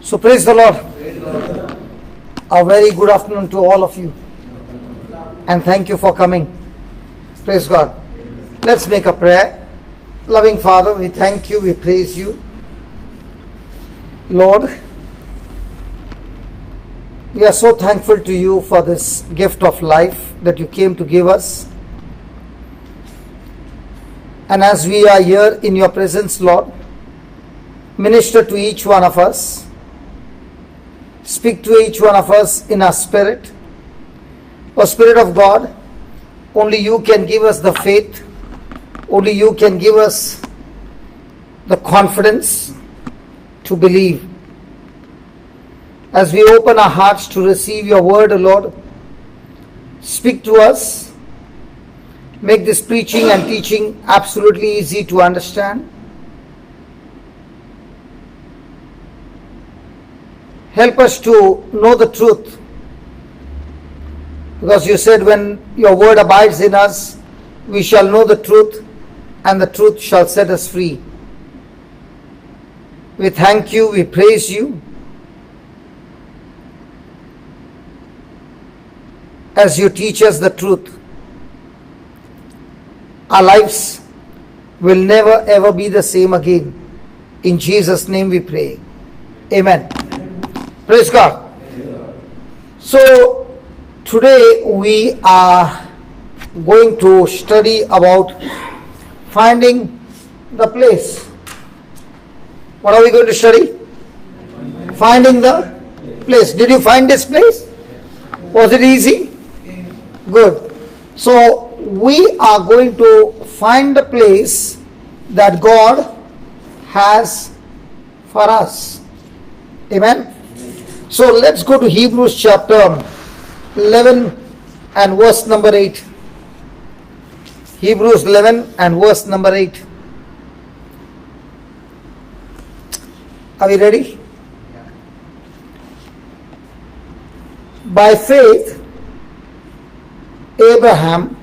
So praise the Lord. A very good afternoon to all of you. And thank you for coming. Praise God. Let's make a prayer. Loving Father, we thank you, we praise you. Lord, we are so thankful to you for this gift of life that you came to give us. And as we are here in your presence, Lord, minister to each one of us. Speak to each one of us in our spirit. O Spirit of God, only you can give us the faith. Only you can give us the confidence to believe. As we open our hearts to receive your word, O Lord, speak to us. Make this preaching and teaching absolutely easy to understand. Help us to know the truth. Because you said when your word abides in us, we shall know the truth, and the truth shall set us free. We thank you, we praise you. As you teach us the truth, our lives will never ever be the same again. In Jesus' name we pray. Amen. Praise God. So today we are going to study about finding the place. What are we going to study? Finding the place. Did you find this place? Was it easy? Good. So we are going to find the place that God has for us. Amen. So let's go to Hebrews chapter 11 and verse number 8. Hebrews 11 and verse number 8. Are we ready? By faith, Abraham,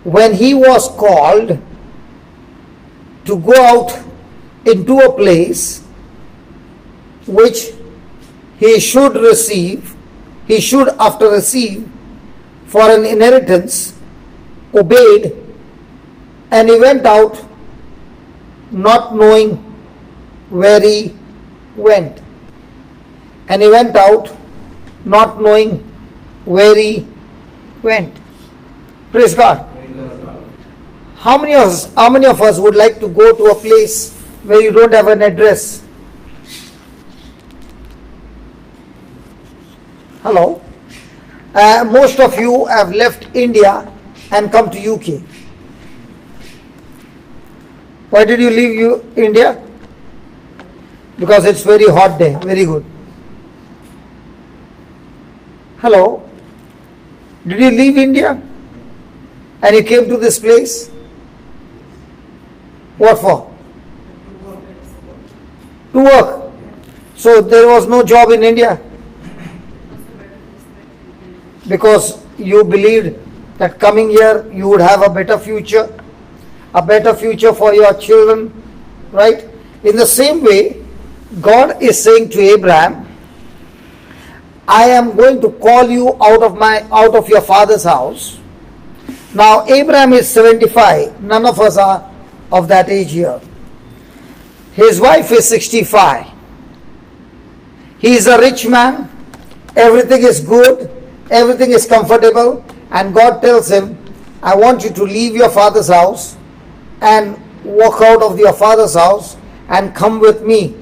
when he was called to go out into a place which he should after receive for an inheritance, obeyed, and he went out not knowing where he went. And he went out not knowing where he went. Praise God. How many of us would like to go to a place where you don't have an address? Hello? Most of you have left India and come to UK. Why did you leave India? Because it's very hot there. Very good. Hello? Did you leave India and you came to this place? What for? To work. So there was no job in India because you believed that coming here you would have a better future for your children, right? In the same way, God is saying to Abraham, I am going to call you out of your father's house. Now Abraham is 75. None of us are of that age here. His wife is 65. He is a rich man. Everything is good. Everything is comfortable. And God tells him, I want you to leave your father's house and walk out of your father's house and come with me.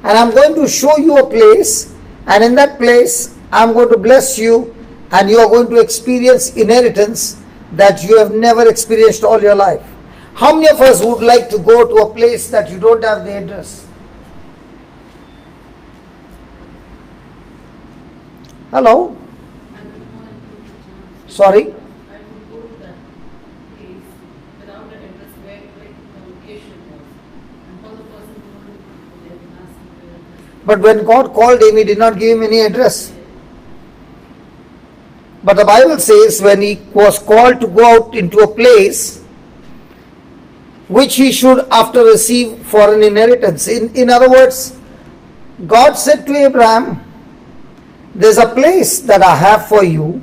And I'm going to show you a place, and in that place I'm going to bless you, and you are going to experience inheritance that you have never experienced all your life. How many of us would like to go to a place that you don't have the address? Hello? Sorry? But when God called him, he did not give him any address. But the Bible says when he was called to go out into a place which he should after receive for an inheritance. In other words, God said to Abraham, there's a place that I have for you,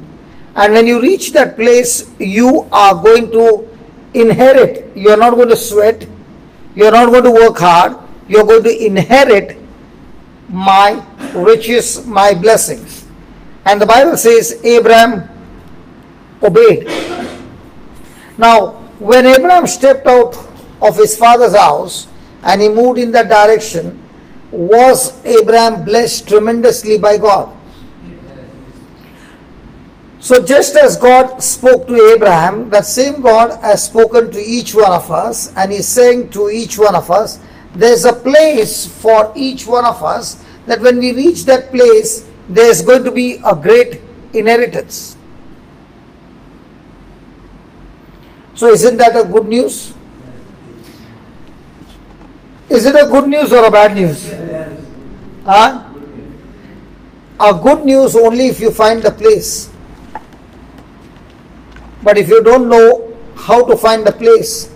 and when you reach that place, you are going to inherit. You are not going to sweat, you are not going to work hard, you are going to inherit my riches, my blessings. And the Bible says Abraham obeyed. Now, when Abraham stepped out of his father's house and he moved in that direction, was Abraham blessed tremendously by God? So just as God spoke to Abraham, that same God has spoken to each one of us, and He's saying to each one of us, there's a place for each one of us, that when we reach that place, there's going to be a great inheritance. So isn't that a good news? Is it a good news or a bad news? Huh? A good news only if you find the place. But if you don't know how to find the place,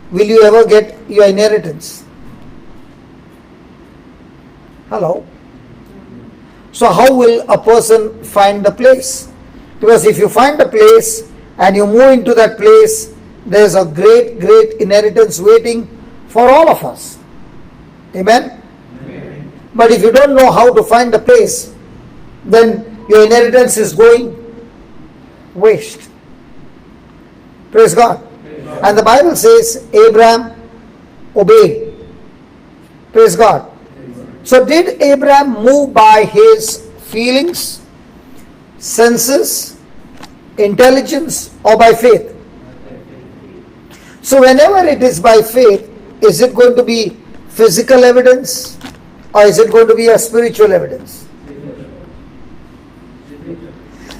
will you ever get your inheritance? Hello? So how will a person find the place? Because if you find the place and you move into that place, there's a great, great inheritance waiting for all of us. Amen? Amen. But if you don't know how to find the place, then your inheritance is going waste. Praise God. Praise God. And the Bible says Abraham obeyed. Praise God. So did Abraham move by his feelings, senses, intelligence, or by faith? So whenever it is by faith, is it going to be physical evidence or is it going to be a spiritual evidence?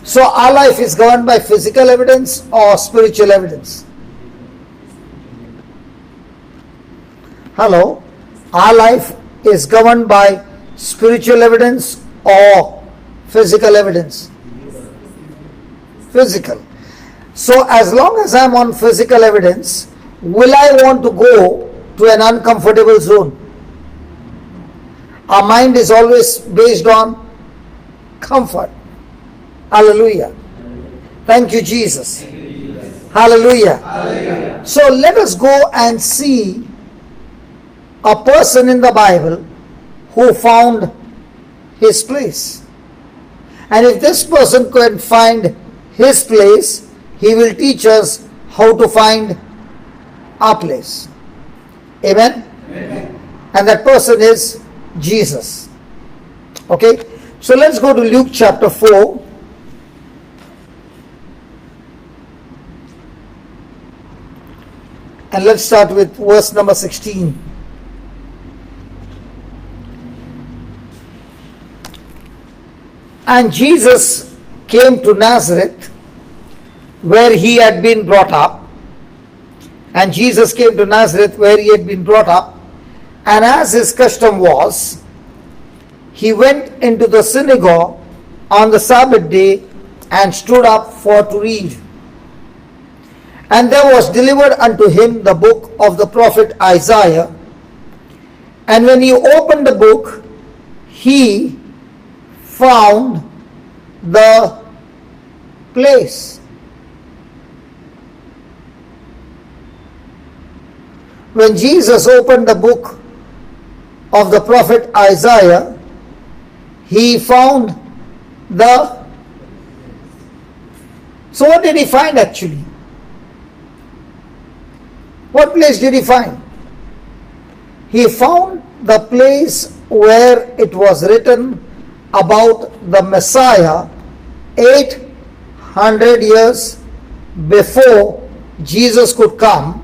So our life is governed by physical evidence or spiritual evidence? Hello? Our life is governed by spiritual evidence or physical evidence? Physical. So as long as I am on physical evidence, will I want to go to an uncomfortable zone? Our mind is always based on comfort. Hallelujah. Thank you, Jesus. Hallelujah. Hallelujah. So let us go and see a person in the Bible who found his place. And if this person can find his place, he will teach us how to find our place. Amen? Amen. And that person is Jesus. Okay? So let's go to Luke chapter 4. And let's start with verse number 16. And Jesus came to Nazareth, where he had been brought up. And Jesus came to Nazareth, where he had been brought up. And as his custom was, he went into the synagogue on the Sabbath day and stood up for to read. And there was delivered unto him the book of the prophet Isaiah. And when he opened the book, he found the place. When Jesus opened the book of the prophet Isaiah, he found the... So what did he find actually? What place did he find? He found the place where it was written about the Messiah 800 years before Jesus could come.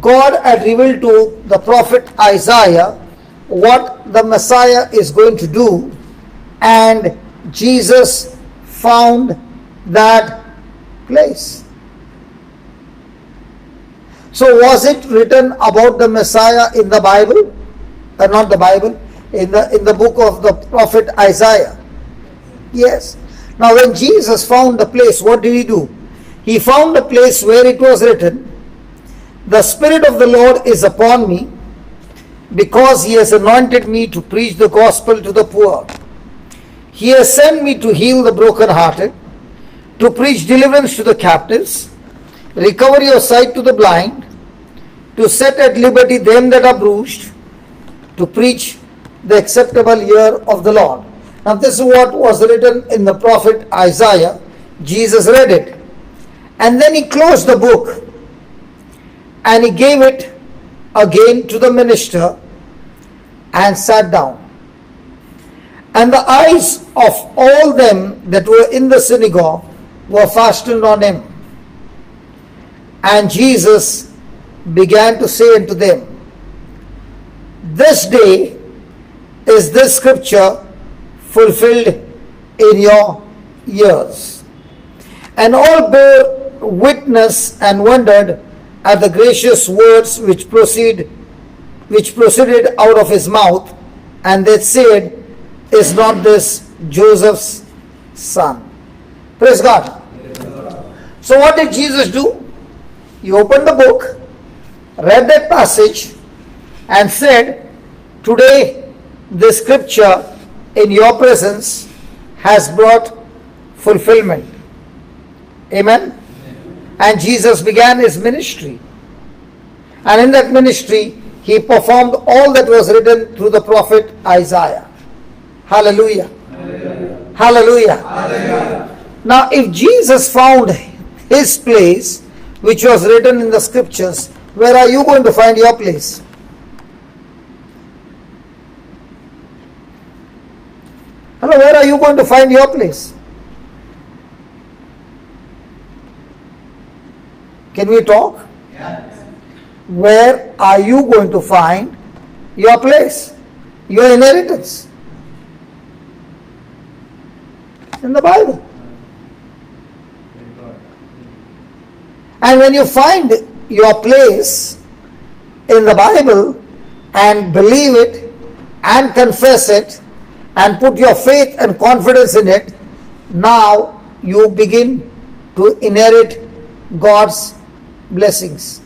God had revealed to the prophet Isaiah what the Messiah is going to do, and Jesus found that place. So was it written about the Messiah in the Bible? Not the Bible, in the book of the prophet Isaiah? Yes. Now when Jesus found the place, what did he do? He found a place where it was written, "The Spirit of the Lord is upon me, because he has anointed me to preach the gospel to the poor. He has sent me to heal the brokenhearted, to preach deliverance to the captives, recover your sight to the blind, to set at liberty them that are bruised, to preach the acceptable year of the Lord. Now this is what was written in the prophet Isaiah. Jesus read it. And then he closed the book and he gave it again to the minister and sat down. And the eyes of all them that were in the synagogue were fastened on him. And Jesus began to say unto them, This day is this scripture fulfilled in your ears. And all bare witness and wondered at the gracious words which proceeded out of his mouth, and they said, Is not this Joseph's son? Praise God. So what did Jesus do? He opened the book, read that passage, and said, Today this scripture in your presence has brought fulfillment. Amen. And Jesus began his ministry. And in that ministry, he performed all that was written through the prophet Isaiah. Hallelujah. Hallelujah. Hallelujah. Hallelujah. Now, if Jesus found his place, which was written in the scriptures, where are you going to find your place? Hello, where are you going to find your place? Can we talk? Yes. Where are you going to find your place? Your inheritance? In the Bible. And when you find your place in the Bible and believe it and confess it and put your faith and confidence in it, now you begin to inherit God's blessings.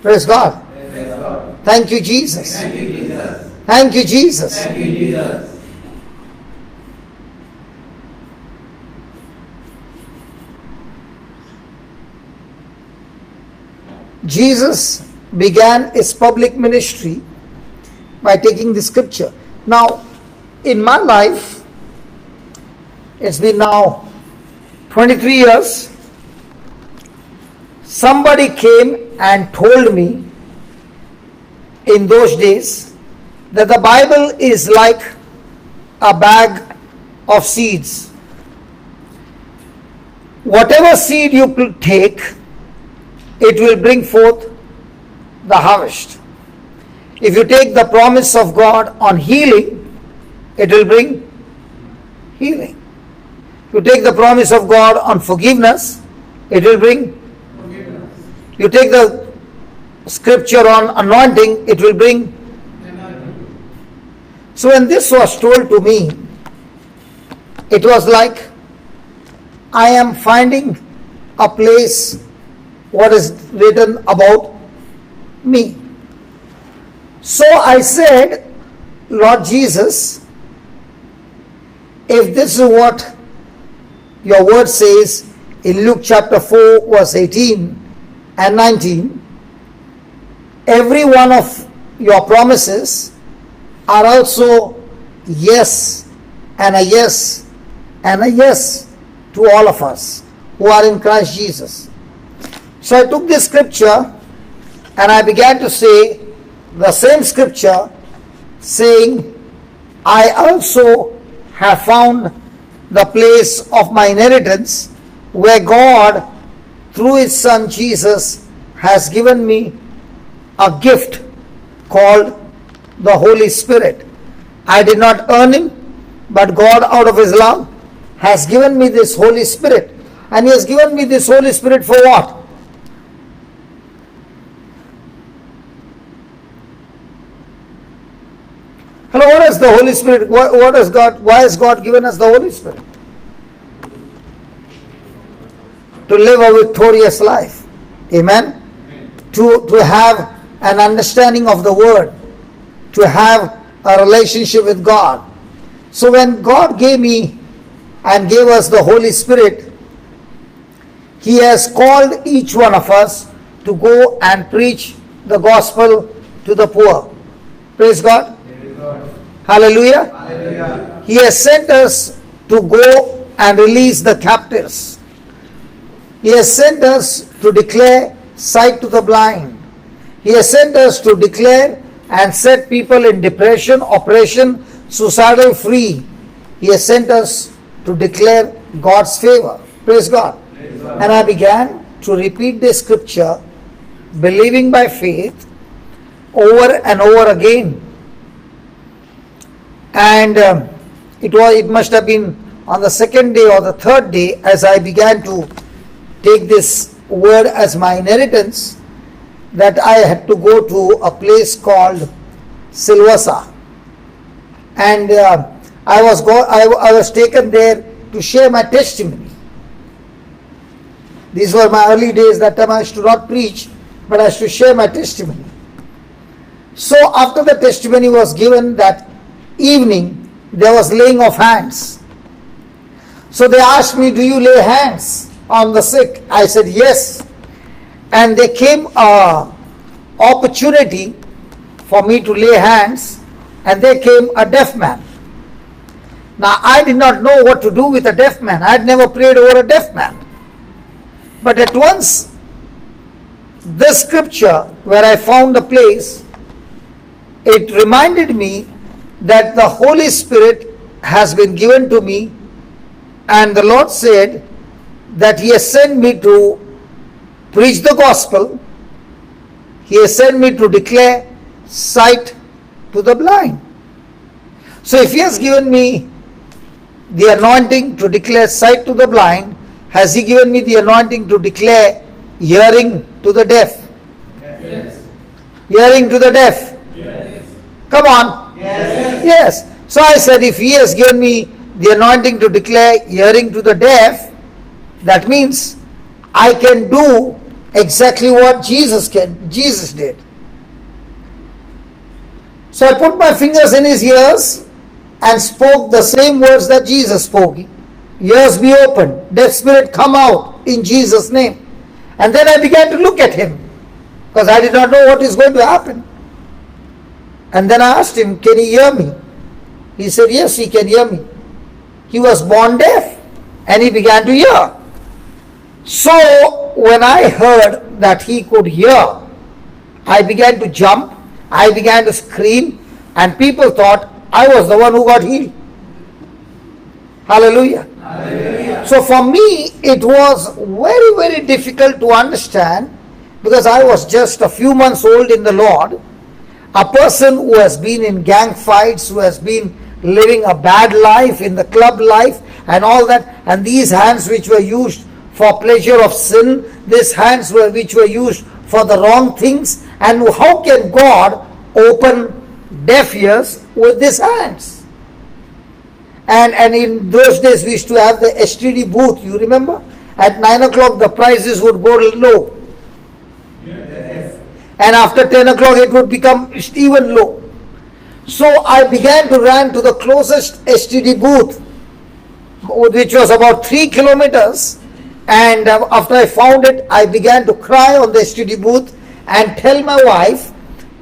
Praise God. Praise God. Thank you, Jesus. Thank you, Jesus. Thank you, Jesus. Thank you, Jesus. Jesus began his public ministry by taking the scripture. Now, in my life, it's been now 23 years. Somebody came and told me in those days that the Bible is like a bag of seeds. Whatever seed you take, it will bring forth the harvest. If you take the promise of God on healing, it will bring healing. If you take the promise of God on forgiveness, it will bring forgiveness. You take the scripture on anointing, it will bring. So when this was told to me, it was like I am finding a place what is written about me. So I said, Lord Jesus, if this is what your word says in Luke chapter 4 verse 18 and 19, every one of your promises are also yes and a yes and a yes to all of us who are in Christ Jesus. So I took this scripture and I began to say the same scripture, saying, I also have found the place of my inheritance where God, through his Son Jesus, has given me a gift called the Holy Spirit. I did not earn him, but God, out of his love, has given me this Holy Spirit. And he has given me this Holy Spirit for what? Hello, what is the Holy Spirit? What is God? Why has God given us the Holy Spirit? To live a victorious life. Amen. To have an understanding of the Word, to have a relationship with God. So when God gave me and gave us the Holy Spirit, He has called each one of us to go and preach the gospel to the poor. Praise God. Hallelujah. Hallelujah. He has sent us to go and release the captives. He has sent us to declare sight to the blind. He has sent us to declare and set people in depression, oppression, suicidal free. He has sent us to declare God's favor. Praise God. Praise God. And I began to repeat this scripture, believing by faith, over and over again. And it must have been on the second day or the third day, as I began to take this word as my inheritance, that I had to go to a place called Silvassa. And I was taken there to share my testimony. These were my early days. That time I used to not preach, but I used to share my testimony. So after the testimony was given that evening, there was laying of hands. So they asked me, do you lay hands on the sick? I said yes. And there came an opportunity for me to lay hands, and there came a deaf man. Now I did not know what to do with a deaf man. I had never prayed over a deaf man. But at once, this scripture where I found the place, it reminded me that the Holy Spirit has been given to me, and the Lord said that He has sent me to preach the gospel. He has sent me to declare sight to the blind. So if He has given me the anointing to declare sight to the blind, has He given me the anointing to declare hearing to the deaf? Yes. Hearing to the deaf? Yes. Come on. Yes. Yes. So I said, if He has given me the anointing to declare hearing to the deaf, that means I can do exactly what Jesus did. So I put my fingers in his ears and spoke the same words that Jesus spoke. Ears be open, deaf spirit come out in Jesus' name. And then I began to look at him, because I did not know what is going to happen. And then I asked him, can he hear me? He said, yes, he can hear me. He was born deaf and he began to hear. So when I heard that he could hear, I began to jump, I began to scream, and people thought I was the one who got healed. Hallelujah. Hallelujah. So for me, it was very, very difficult to understand, because I was just a few months old in the Lord, a person who has been in gang fights, who has been living a bad life in the club life and all that, and these hands which were used for pleasure of sin, these hands which were used for the wrong things, and how can God open deaf ears with these hands? And in those days we used to have the STD booth, you remember? At 9 o'clock the prices would go low. Yes. And after 10 o'clock it would become even low. So I began to run to the closest STD booth, which was about 3 kilometers. And after I found it, I began to cry on the STD booth and tell my wife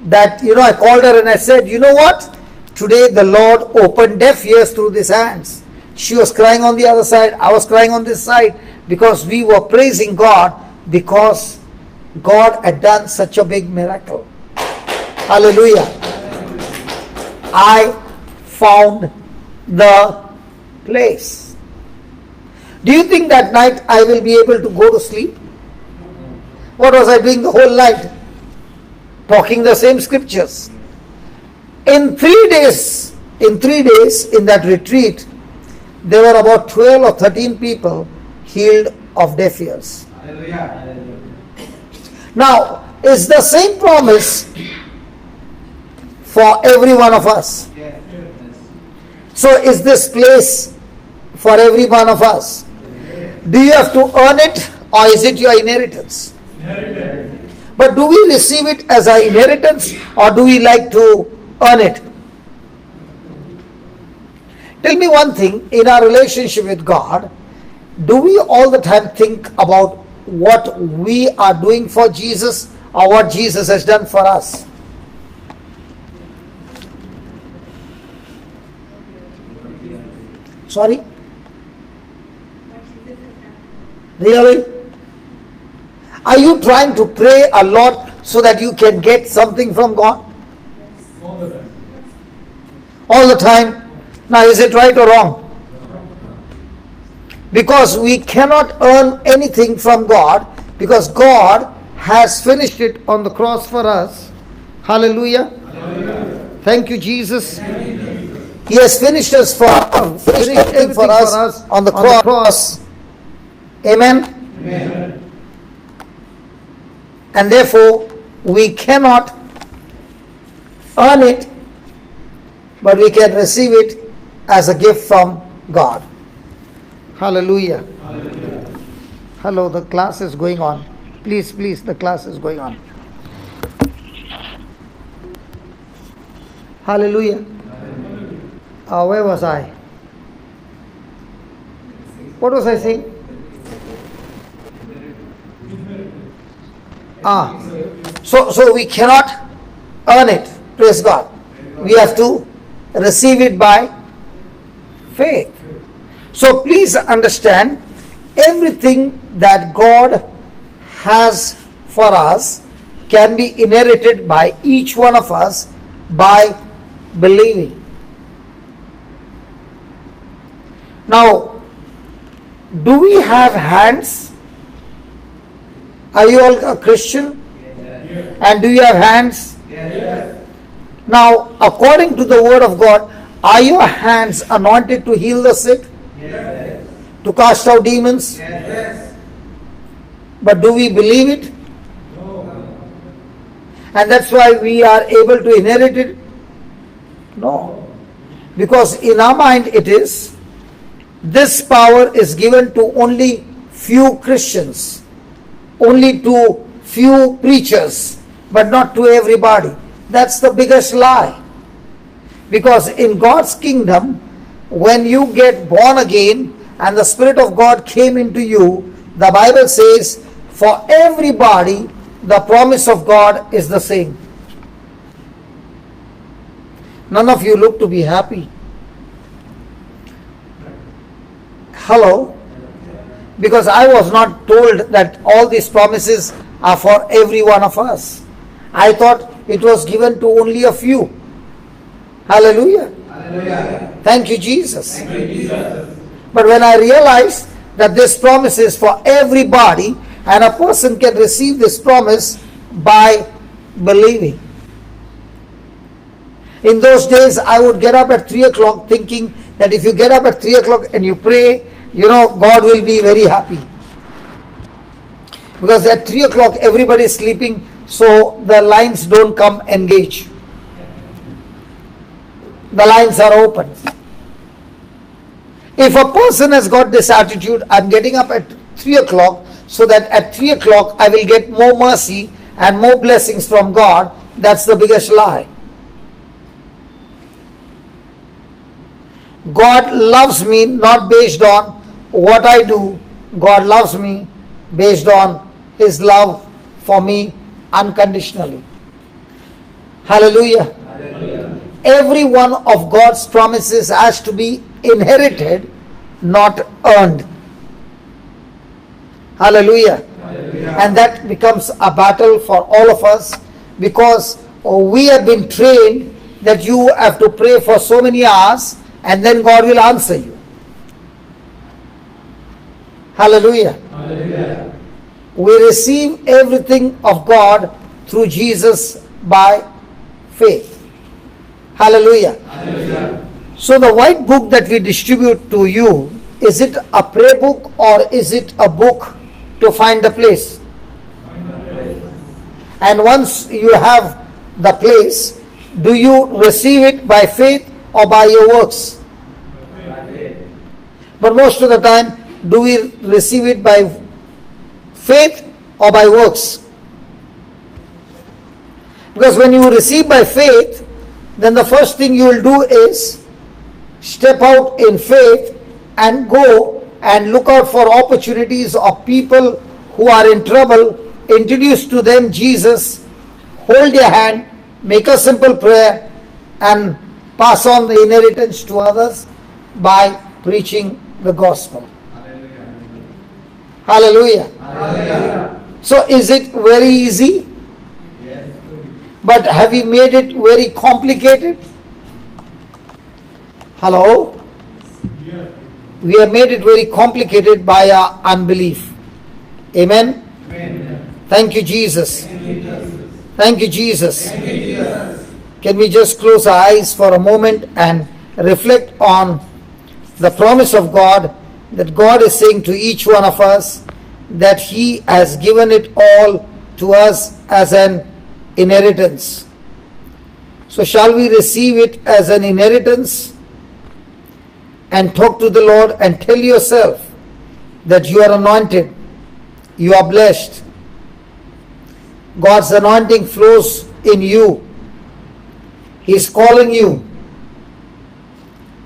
that, I called her and I said, you know what? Today the Lord opened deaf ears through these hands. She was crying on the other side, I was crying on this side, because we were praising God, because God had done such a big miracle. Hallelujah. I found the place. Do you think that night I will be able to go to sleep? What was I doing the whole night? Talking the same scriptures. In 3 days in that retreat, there were about 12 or 13 people healed of deaf ears. Hallelujah. Now, it's the same promise for every one of us. So is this place for every one of us? Do you have to earn it, or is it your inheritance? But do we receive it as our inheritance, or do we like to earn it? Tell me one thing, in our relationship with God, do we all the time think about what we are doing for Jesus or what Jesus has done for us? Sorry? Really? Are you trying to pray a lot so that you can get something from God? All the time. All the time? Now, is it right or wrong? Because we cannot earn anything from God, because God has finished it on the cross for us. Hallelujah. Hallelujah. Thank you, Jesus. He has finished us finished everything for us on the cross. Amen. Amen. And therefore, we cannot earn it, but we can receive it as a gift from God. Hallelujah. Hallelujah. Hello, the class is going on. Please, the class is going on. Hallelujah. Where was I? What was I saying? So we cannot earn it. Praise God. We have to receive it by faith. So please understand, everything that God has for us can be inherited by each one of us by believing. Now, do we have hands? Are you all a Christian? Yes. And do you have hands? Yes. Now, according to the word of God, are your hands anointed to heal the sick? Yes. To cast out demons? Yes. But do we believe it? No. And that's why we are able to inherit it? No. Because in our mind it is, this power is given to only few Christians, only to few preachers, but not to everybody. That's the biggest lie. Because in God's kingdom, when you get born again and the Spirit of God came into you, the Bible says, for everybody, the promise of God is the same. None of you look to be happy. Hello? Because I was not told that all these promises are for every one of us. I thought it was given to only a few. Hallelujah. Hallelujah. Thank you, Jesus. Thank you, Jesus. But when I realized that this promise is for everybody, and a person can receive this promise by believing. In those days, I would get up at 3 o'clock thinking that if you get up at 3 o'clock and you pray, God will be very happy. Because at 3 o'clock, everybody is sleeping, so the lines don't come engage. The lines are open. If a person has got this attitude, I'm getting up at 3 o'clock so that at 3 o'clock I will get more mercy and more blessings from God, that's the biggest lie. God loves me not based on what I do. God loves me based on His love for me unconditionally. Hallelujah. Hallelujah. Every one of God's promises has to be inherited, not earned. Hallelujah. Hallelujah. And that becomes a battle for all of us, because we have been trained that you have to pray for so many hours and then God will answer you. Hallelujah. Hallelujah. We receive everything of God through Jesus by faith. Hallelujah. Hallelujah. So the white book that we distribute to you, is it a prayer book or is it a book to find the place? And once you have the place, do you receive it by faith or by your works? But most of the time, do we receive it by faith or by works? Because when you receive by faith, then the first thing you will do is step out in faith and go and look out for opportunities of people who are in trouble, introduce to them Jesus, hold their hand, make a simple prayer, and pass on the inheritance to others by preaching the gospel. Hallelujah. Hallelujah. So is it very easy? Yes. But have we made it very complicated? Hello? Yes. We have made it very complicated by our unbelief. Amen? Amen. Thank you, Jesus. Thank you, Jesus. Thank you, Jesus. Thank you, Jesus. Can we just close our eyes for a moment and reflect on the promise of God, that God is saying to each one of us that He has given it all to us as an inheritance. So shall we receive it as an inheritance and talk to the Lord and tell yourself that you are anointed, you are blessed. God's anointing flows in you. He is calling you.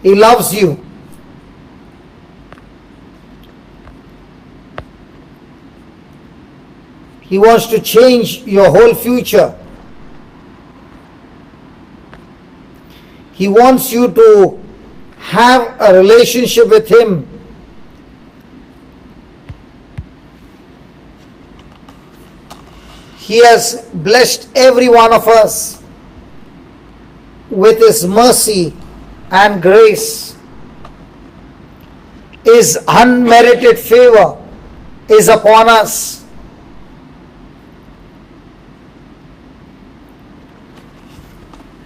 He loves you. He wants to change your whole future. He wants you to have a relationship with Him. He has blessed every one of us with His mercy and grace. His unmerited favor is upon us.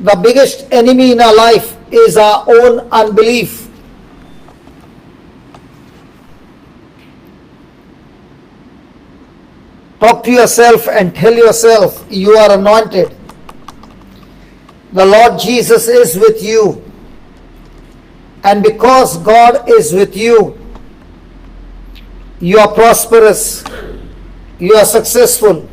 The biggest enemy in our life is our own unbelief. Talk to yourself and tell yourself you are anointed. The Lord Jesus is with you. And because God is with you, you are prosperous. You are successful.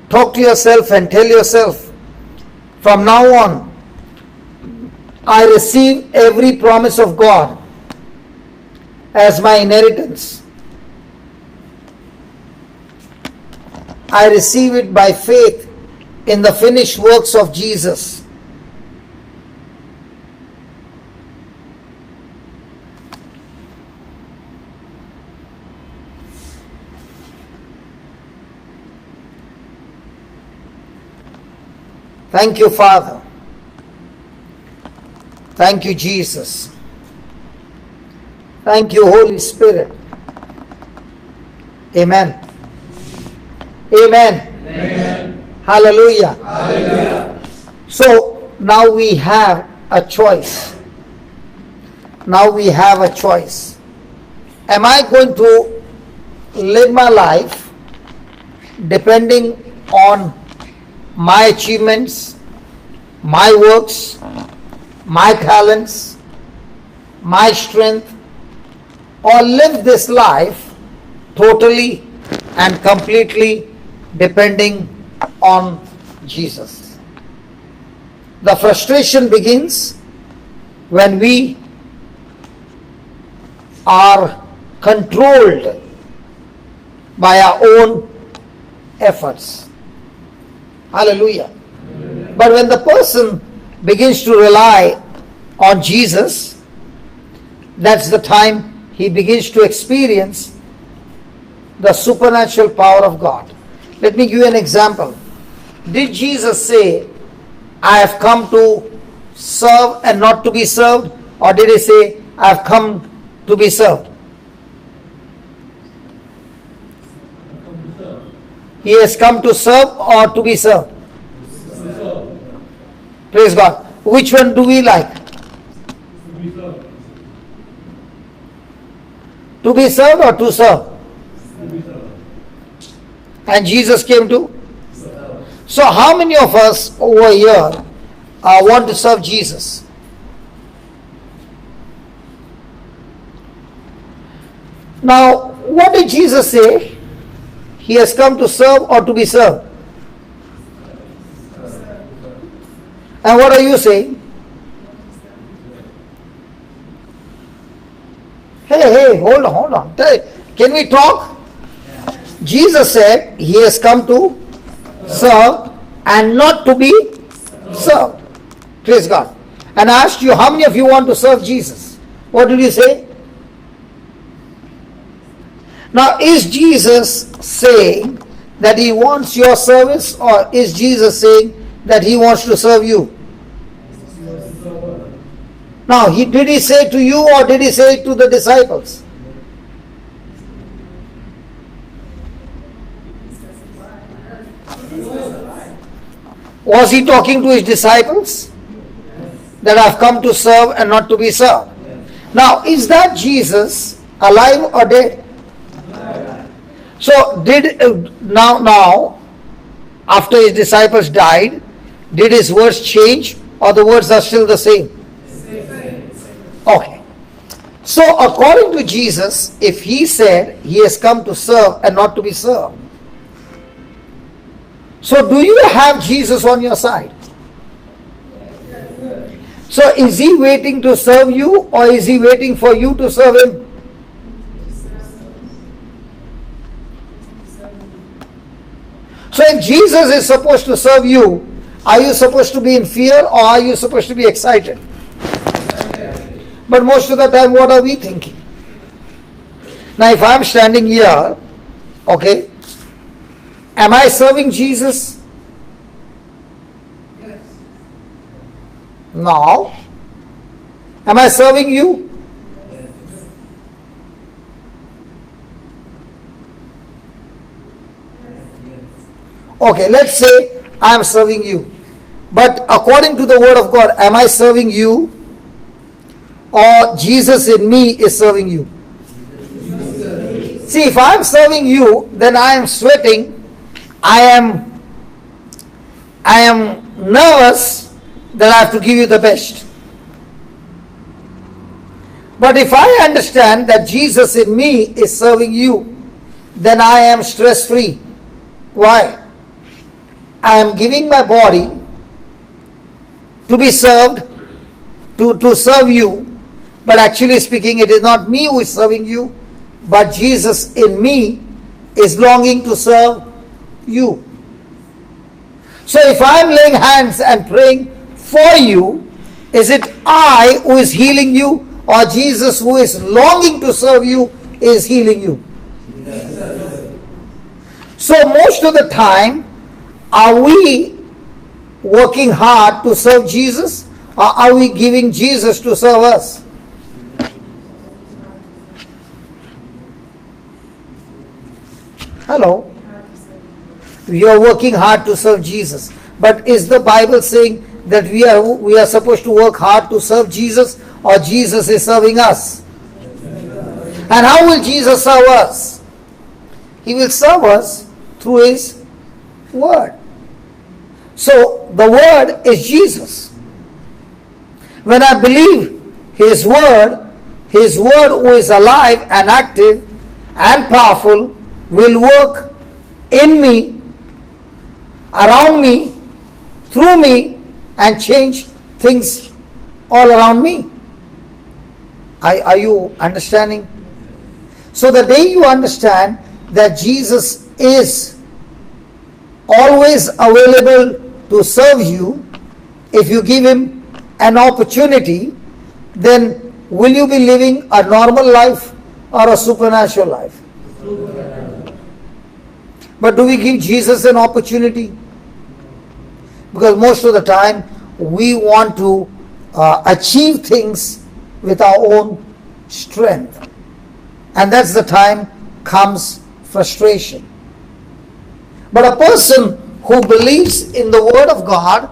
Talk to yourself and tell yourself, from now on, I receive every promise of God as my inheritance. I receive it by faith in the finished works of Jesus. Thank you, Father. Thank you, Jesus. Thank you, Holy Spirit. Amen. Amen. Amen. Hallelujah. Hallelujah. So now we have a choice. Now we have a choice. Am I going to live my life depending on my achievements, my works, my talents, my strength, or live this life totally and completely depending on Jesus? The frustration begins when we are controlled by our own efforts. Hallelujah. But when the person begins to rely on Jesus, that's the time he begins to experience the supernatural power of God. Let me give you an example. Did Jesus say, I have come to serve and not to be served? Or did he say, I have come to be served? He has come to serve or to be served? Praise God. Which one do we like? To be served or to serve? And Jesus came to? So how many of us over here want to serve Jesus? Now, what did Jesus say? He has come to serve or to be served? And what are you saying? Hey, hold on. Can we talk? Jesus said he has come to serve and not to be served. Praise God. And I asked you, how many of you want to serve Jesus? What did you say? Now, is Jesus saying that he wants your service, or is Jesus saying that he wants to serve you? Now, did he say to you or did he say to the disciples? Was he talking to his disciples? That I've come to serve and not to be served. Now, is that Jesus alive or dead? So, now, after his disciples died, did his words change or the words are still the same? Okay. So, according to Jesus, if he said he has come to serve and not to be served, so do you have Jesus on your side? So, is he waiting to serve you or is he waiting for you to serve him? So, if Jesus is supposed to serve you, are you supposed to be in fear or are you supposed to be excited? But most of the time, what are we thinking? Now, if I'm standing here, okay, am I serving Jesus? Yes. No. Am I serving you? Okay, let's say I am serving you. But according to the word of God, am I serving you? Or Jesus in me is serving you? See, if I am serving you, then I am sweating. I am nervous that I have to give you the best. But if I understand that Jesus in me is serving you, then I am stress-free. Why? I am giving my body to be served, to serve you, but actually speaking, it is not me who is serving you, but Jesus in me is longing to serve you. So if I am laying hands and praying for you, is it I who is healing you, or Jesus who is longing to serve you is healing you? So most of the time, are we working hard to serve Jesus, or are we giving Jesus to serve us? Hello? We are working hard to serve Jesus. But is the Bible saying that we are supposed to work hard to serve Jesus, or Jesus is serving us? And how will Jesus serve us? He will serve us through his word. So the word is Jesus. When I believe his word who is alive and active and powerful will work in me, around me, through me, and change things all around me. Are you understanding? So the day you understand that Jesus is always available to serve you, if you give him an opportunity, then will you be living a normal life or a supernatural life? But do we give Jesus an opportunity? Because most of the time we want to achieve things with our own strength. And that's the time comes frustration. But a person who believes in the Word of God,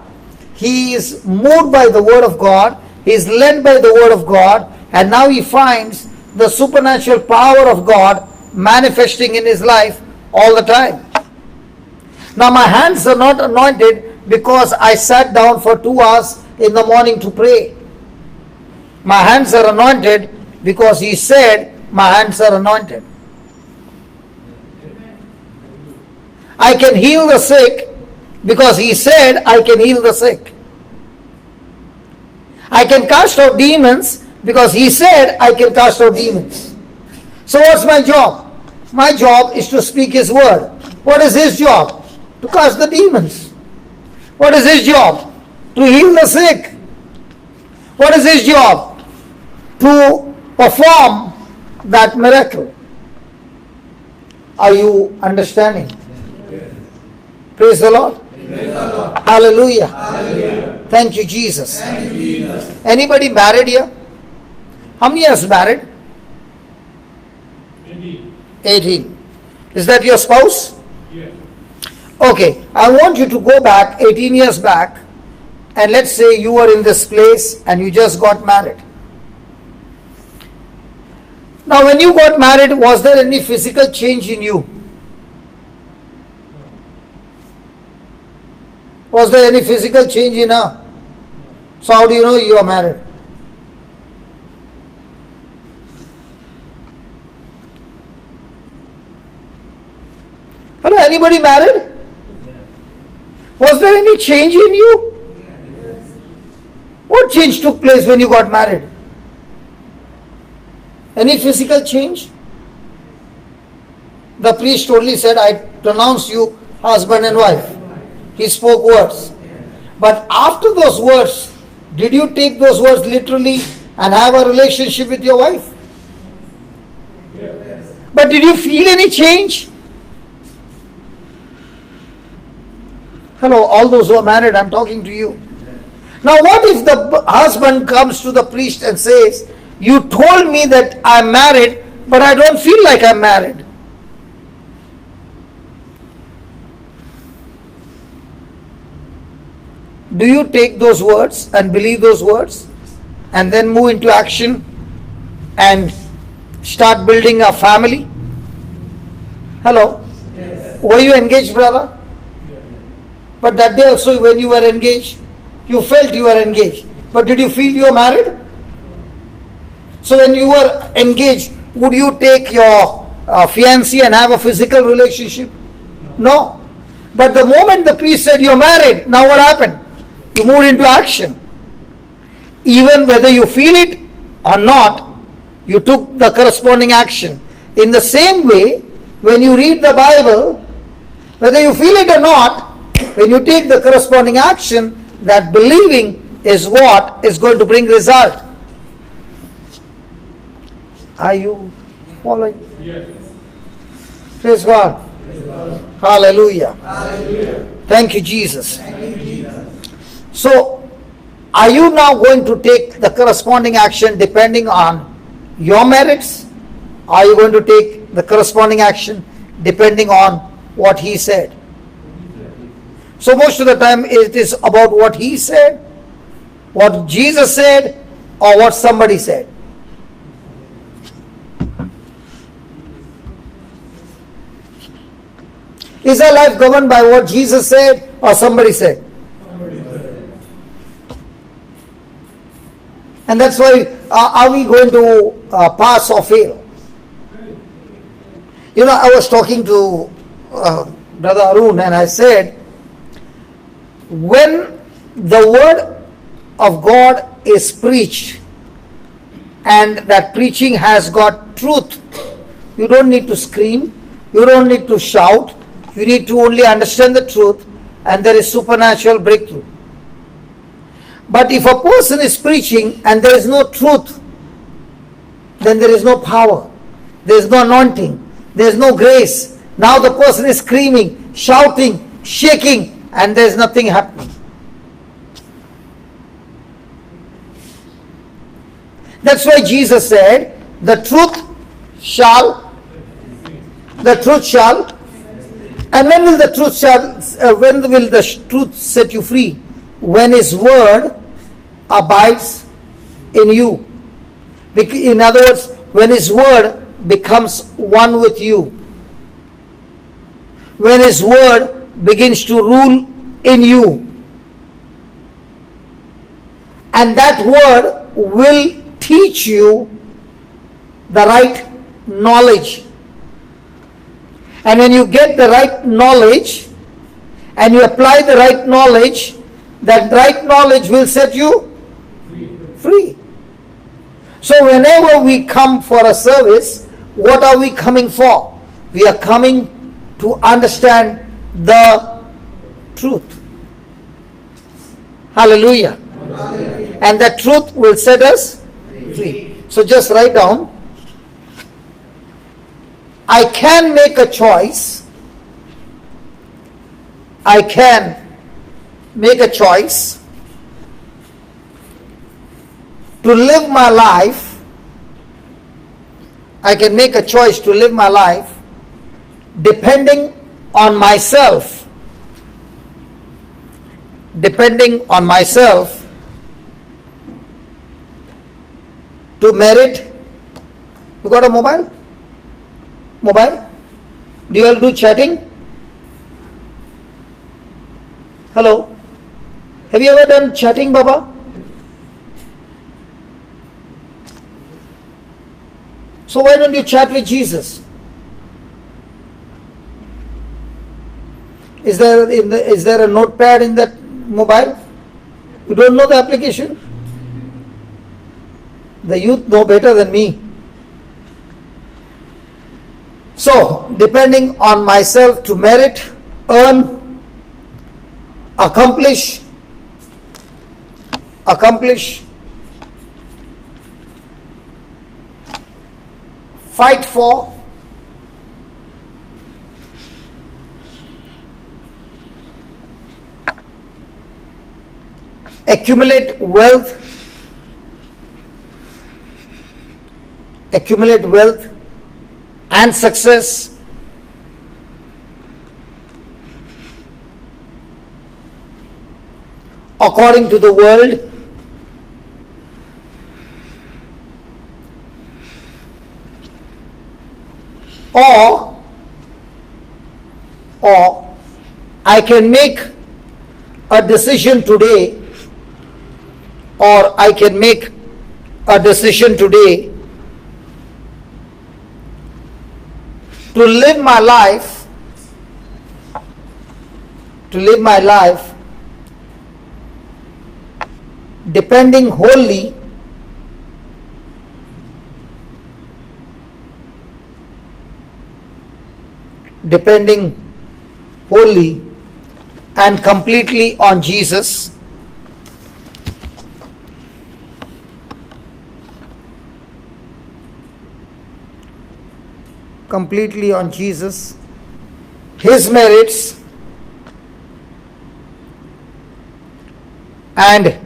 he is moved by the Word of God, he is led by the Word of God, and now he finds the supernatural power of God manifesting in his life all the time. Now my hands are not anointed because I sat down for 2 hours in the morning to pray. My hands are anointed because he said my hands are anointed. I can heal the sick because he said I can heal the sick. I can cast out demons because he said I can cast out demons. So what's my job? My job is to speak his word. What is his job? To cast the demons. What is his job? To heal the sick. What is his job? To perform that miracle. Are you understanding? Praise the Lord. Hallelujah. Hallelujah. Thank you, Jesus. Thank you, Jesus. Anybody married here? How many years married? Indeed. 18. Is that your spouse? Yes. Okay, I want you to go back 18 years back, and let's say you were in this place and you just got married. Now when you got married, was there any physical change in you? Was there any physical change in her? So how do you know you are married? Hello, anybody married? Was there any change in you? What change took place when you got married? Any physical change? The priest only said, I pronounce you husband and wife. He spoke words. But after those words, did you take those words literally and have a relationship with your wife? But did you feel any change? Hello, all those who are married, I'm talking to you. Now what if the husband comes to the priest and says, you told me that I'm married, but I don't feel like I'm married. Do you take those words and believe those words and then move into action and start building a family? Hello? Yes. Were you engaged, brother? But that day also when you were engaged, you felt you were engaged. But did you feel you were married? So when you were engaged, would you take your fiancé and have a physical relationship? No. But the moment the priest said you're married, now what happened? You moved into action. Even whether you feel it or not, you took the corresponding action. In the same way, when you read the Bible, whether you feel it or not, when you take the corresponding action, that believing is what is going to bring result. Are you following? Yes. Praise God. Praise God. Hallelujah. Hallelujah. Thank you, Jesus. Thank you, Jesus. So, are you now going to take the corresponding action depending on your merits? Are you going to take the corresponding action depending on what he said? So most of the time it is about what he said, what Jesus said, or what somebody said. Is our life governed by what Jesus said or somebody said? And that's why, are we going to pass or fail? You know, I was talking to Brother Arun and I said, when the word of God is preached and that preaching has got truth, you don't need to scream, you don't need to shout, you need to only understand the truth and there is supernatural breakthrough. But if a person is preaching and there is no truth, then there is no power, there is no anointing, there is no grace. Now the person is screaming, shouting, shaking, and there is nothing happening. That's why Jesus said, the truth shall, and when will the truth set you free? When his word abides in you. In other words, when his word becomes one with you. When his word begins to rule in you. And that word will teach you the right knowledge. And when you get the right knowledge and you apply the right knowledge, that right knowledge will set you free. So whenever we come for a service, what are we coming for? We are coming to understand the truth. Hallelujah. And that truth will set us free. So just write down, I can make a choice. I can make a choice to live my life. I can make a choice to live my life depending on myself. Depending on myself to merit. You got a mobile? Mobile? Do you all do chatting? Hello? Have you ever done chatting, Baba? So why don't you chat with Jesus? Is there a notepad in that mobile? You don't know the application? The youth know better than me. So, depending on myself to merit, earn, accomplish, fight for, accumulate wealth and success, according to the world, or I can make a decision today, or I can make a decision today to live my life, depending wholly and completely on Jesus. Completely on Jesus, His merits and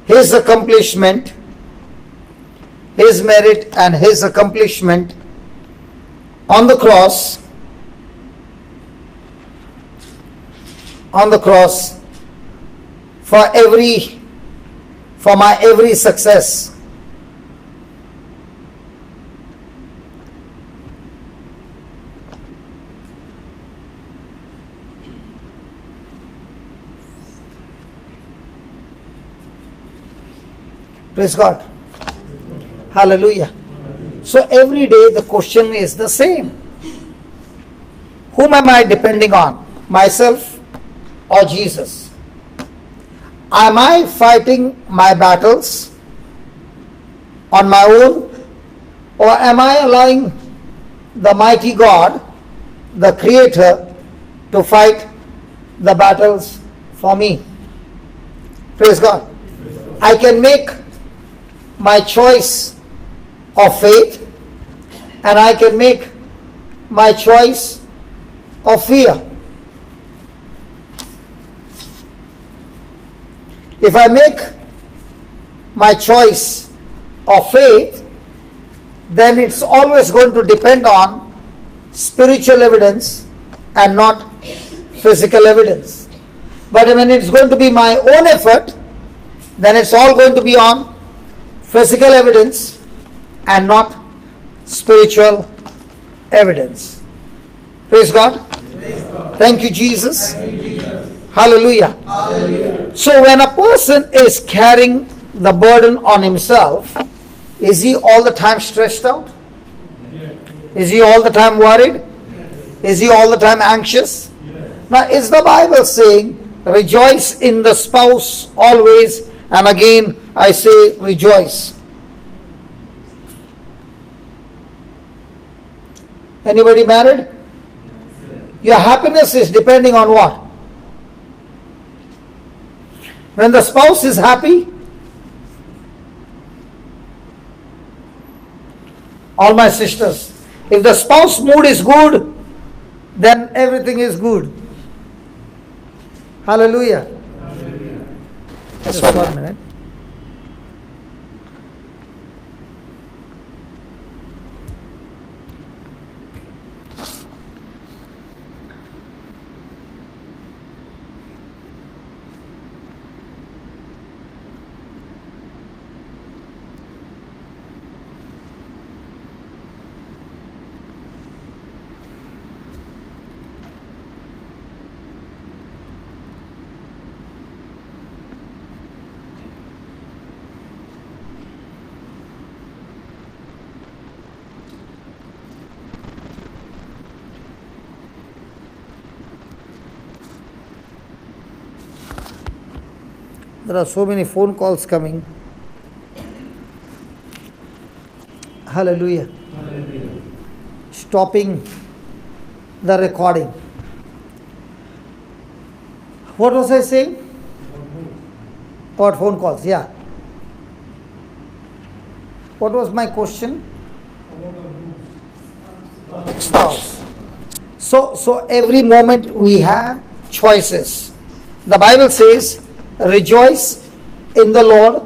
His accomplishment, His merit and His accomplishment on the cross, for my every success. Praise God. Hallelujah. So every day the question is the same. Whom am I depending on? Myself or Jesus? Am I fighting my battles on my own, or am I allowing the mighty God, the Creator, to fight the battles for me? Praise God. I can make my choice of faith, and I can make my choice of fear. If I make my choice of faith, then it's always going to depend on spiritual evidence and not physical evidence. But when it's going to be my own effort, then it's all going to be on physical evidence and not spiritual evidence. Praise God. Thank you, Jesus. Thank you, Jesus. Hallelujah. Hallelujah. So when a person is carrying the burden on himself, is he all the time stressed out? Is he all the time worried? Is he all the time anxious? Now, is the Bible saying, rejoice in the spouse always? And again, I say, rejoice. Anybody married? Your happiness is depending on what? When the spouse is happy, all my sisters, if the spouse mood is good, then everything is good. Hallelujah. Just 1 minute. There are so many phone calls coming. Hallelujah. Hallelujah. Stopping the recording. What was I saying? About phone calls, yeah. What was my question? Spouse. So every moment we have choices. The Bible says, rejoice in the Lord,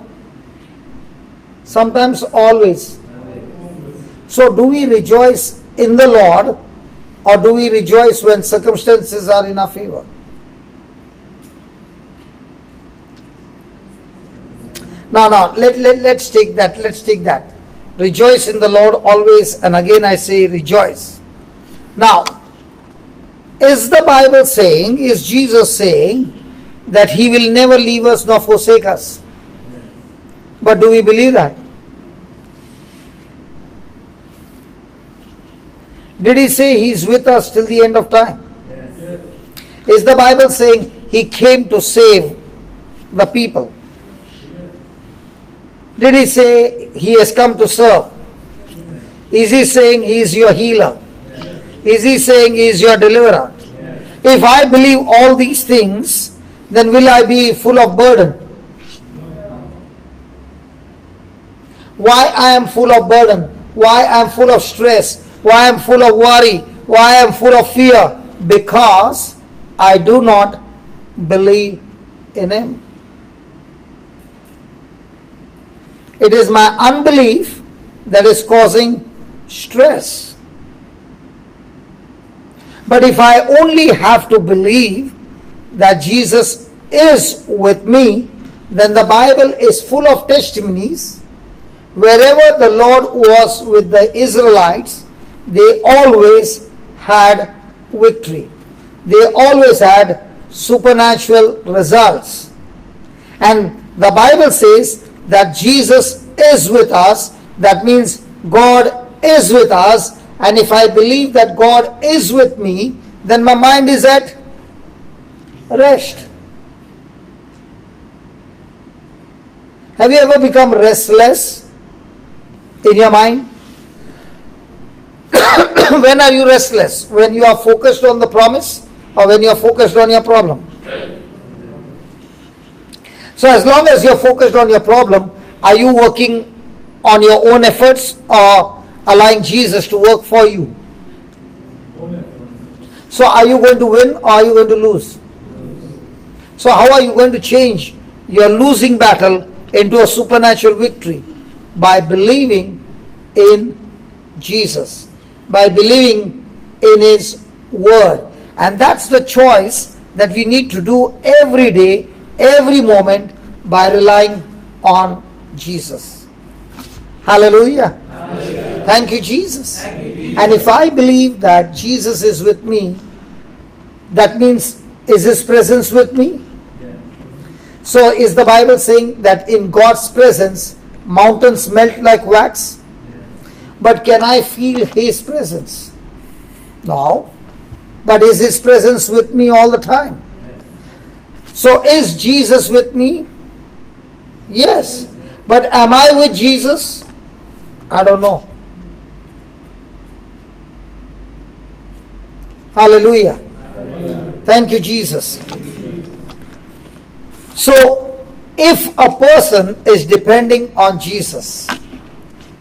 sometimes always. So do we rejoice in the Lord, or do we rejoice when circumstances are in our favor? No, let's take that. Rejoice in the Lord always, and again I say rejoice. Now, is the Bible saying, is Jesus saying that He will never leave us nor forsake us? But do we believe that? Did He say He is with us till the end of time? Yes. Is the Bible saying He came to save the people? Did He say He has come to serve? Is He saying He is your healer? Is He saying He is your deliverer? If I believe all these things, then will I be full of burden? Why I am full of burden? Why I am full of stress? Why I am full of worry? Why I am full of fear? Because I do not believe in Him. It is my unbelief that is causing stress. But if I only have to believe that Jesus is with me, then the Bible is full of testimonies. Wherever the Lord was with the Israelites, they always had victory. They always had supernatural results. And the Bible says that Jesus is with us. That means God is with us. And if I believe that God is with me, then my mind is at rest. Have you ever become restless in your mind? When are you restless? When you are focused on the promise, or when you are focused on your problem? So as long as you are focused on your problem, are you working on your own efforts, or allowing Jesus to work for you? So are you going to win, or are you going to lose? So how are you going to change your losing battle into a supernatural victory? By believing in Jesus, by believing in His Word. And that's the choice that we need to do every day, every moment, by relying on Jesus. Hallelujah. Thank you, Jesus. And if I believe that Jesus is with me, That means, is His presence with me? Yes. So is the Bible saying that in God's presence mountains melt like wax? But can I feel His presence? No. But is His presence with me all the time? So is Jesus with me? Yes. But am I with Jesus? I don't know. Hallelujah. Thank you, Jesus. So, if a person is depending on Jesus,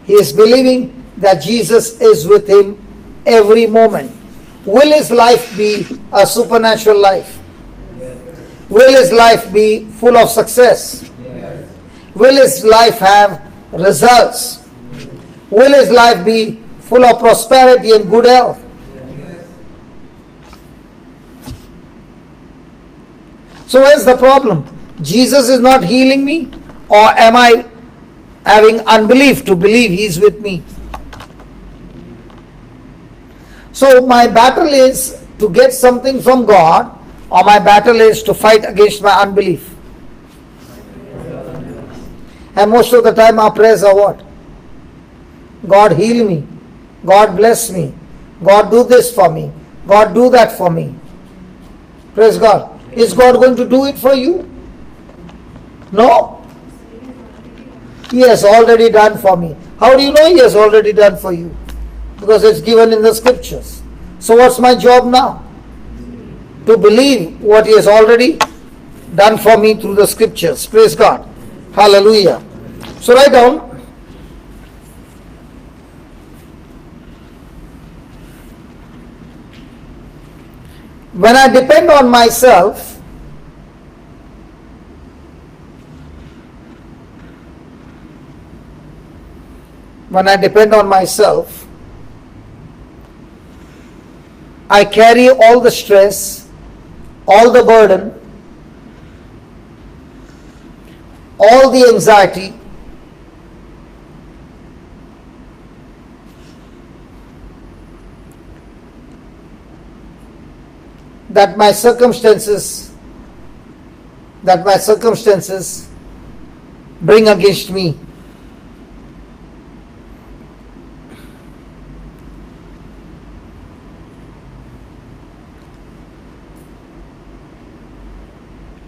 he is believing that Jesus is with him every moment, will his life be a supernatural life? Will his life be full of success? Will his life have results? Will his life be full of prosperity and good health? So where's the problem? Jesus is not healing me, or am I having unbelief to believe He is with me? So my battle is to get something from God, or my battle is to fight against my unbelief. And most of the time our prayers are what? God heal me, God bless me, God do this for me, God do that for me. Praise God. Is God going to do it for you? No. He has already done for me. How do you know He has already done for you? Because it's given in the scriptures. So what's my job now? To believe what He has already done for me through the scriptures. Praise God. Hallelujah. So write down. When I depend on myself, I carry all the stress, all the burden, all the anxiety, that my circumstances bring against me.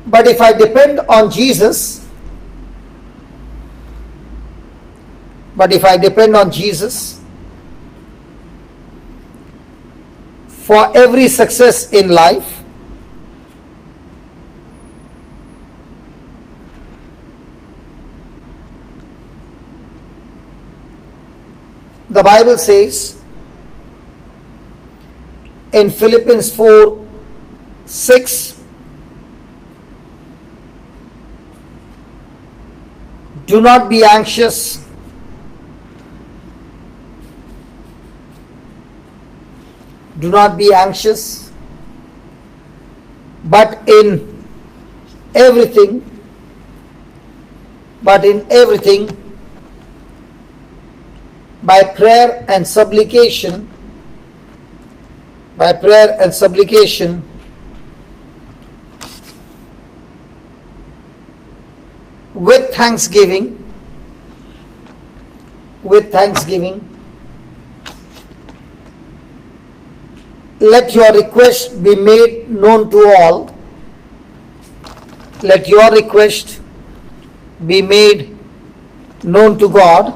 But if I depend on Jesus, for every success in life, the Bible says in Philippians 4:6, do not be anxious, but in everything, by prayer and supplication, with thanksgiving, let your request be made known to all. Let your request be made known to God.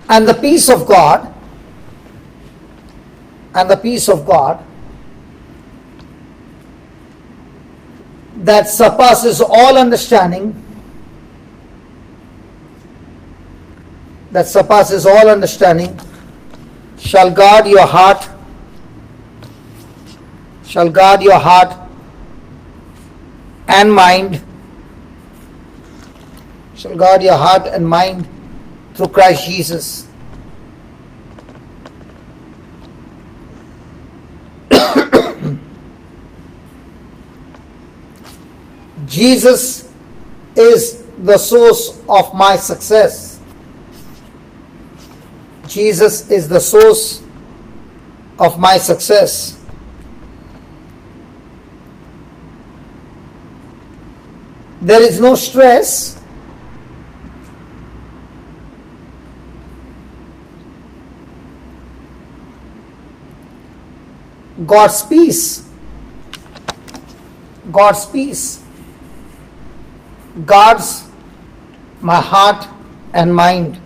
And the peace of God, that surpasses all understanding, shall guard your heart and mind through Christ Jesus. Jesus is the source of my success. Jesus is the source of my success. There is no stress. God's peace. God's peace guards my heart and mind.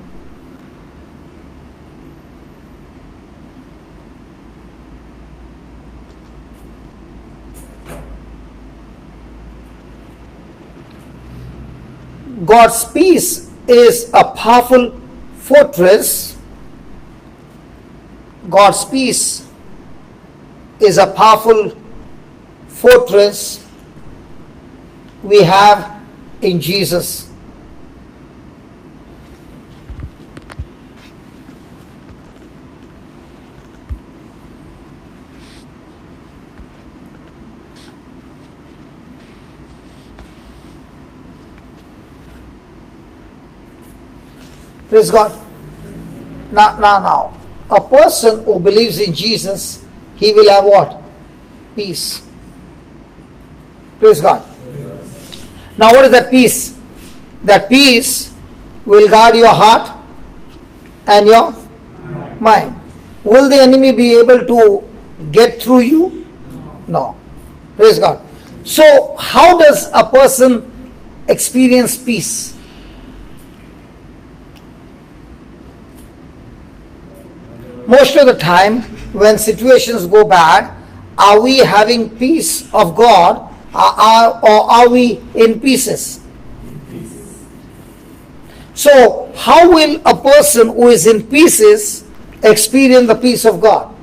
God's peace is a powerful fortress. God's peace is a powerful fortress we have in Jesus. Praise God. Now, a person who believes in Jesus, he will have what? Peace. Praise God. Now, what is that peace? That peace will guard your heart and your mind. Will the enemy be able to get through you? No. Praise God. So, how does a person experience peace? Most of the time, when situations go bad, are we having peace of God or are we in pieces? So, how will a person who is in pieces experience the peace of God?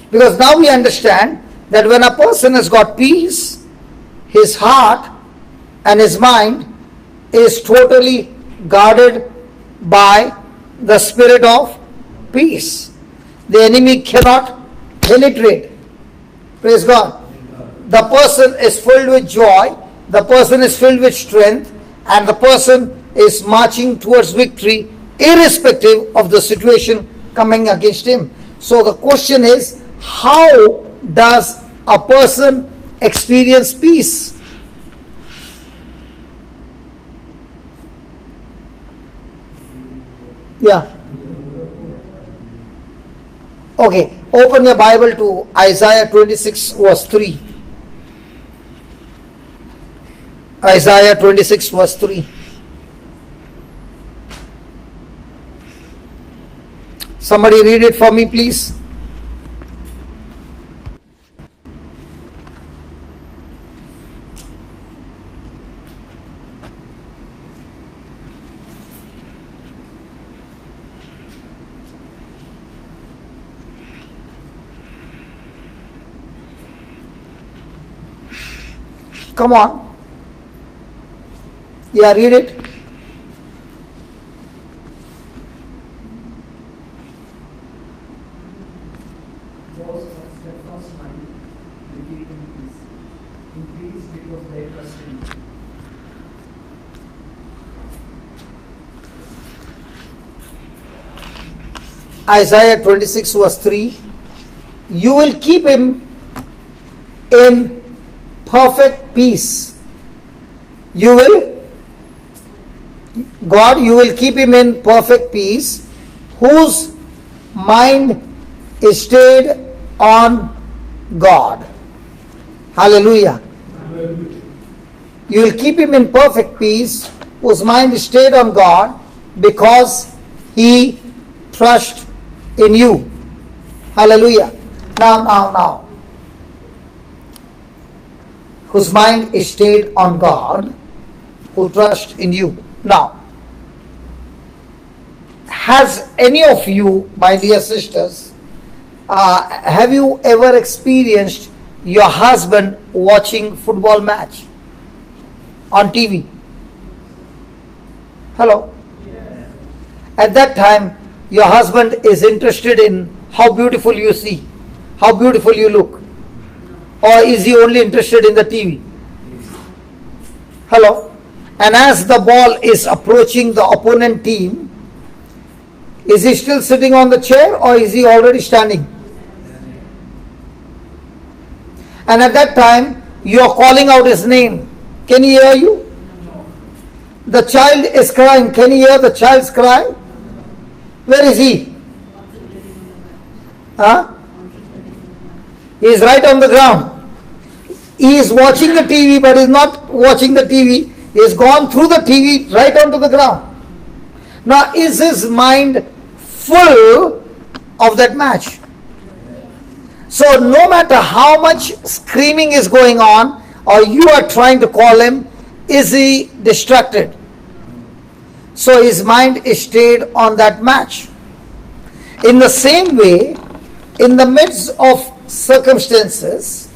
Because now we understand that when a person has got peace, his heart and his mind is totally guarded by the spirit of peace. The enemy cannot penetrate. Praise God. The person is filled with joy, the person is filled with strength, and the person is marching towards victory irrespective of the situation coming against him. So the question is, how does a person experience peace? Yeah. Okay, open your Bible to Isaiah 26 verse 3. Isaiah 26 verse 3. Somebody read it for me, please. Come on. Yeah, read it. Those of steadfast mind will keep in peace. In peace because they trust in you. Isaiah 26 verse 3. You will keep him in perfect peace. You will keep him in perfect peace, whose mind is stayed on God. Hallelujah. You will keep him in perfect peace, whose mind is stayed on God, because he trusts in you. Hallelujah. Now. Whose mind is stayed on God, who trusts in you. Now, has any of you, my dear sisters, have you ever experienced your husband watching football match on TV? Hello? Yes. At that time, your husband is interested in how beautiful you see, how beautiful you look. Or is he only interested in the TV? Hello? and as the ball is approaching the opponent team, is he still sitting on the chair or is he already standing? And at that time, you are calling out his name. Can he hear you? The child is crying. Can he hear the child's cry? Where is he? Huh? He is right on the ground. He is watching the TV, but is not watching the TV. He has gone through the TV right onto the ground. Now, is his mind full of that match? So, no matter how much screaming is going on, or you are trying to call him, is he distracted? So, his mind is stayed on that match. In the same way, in the midst of circumstances,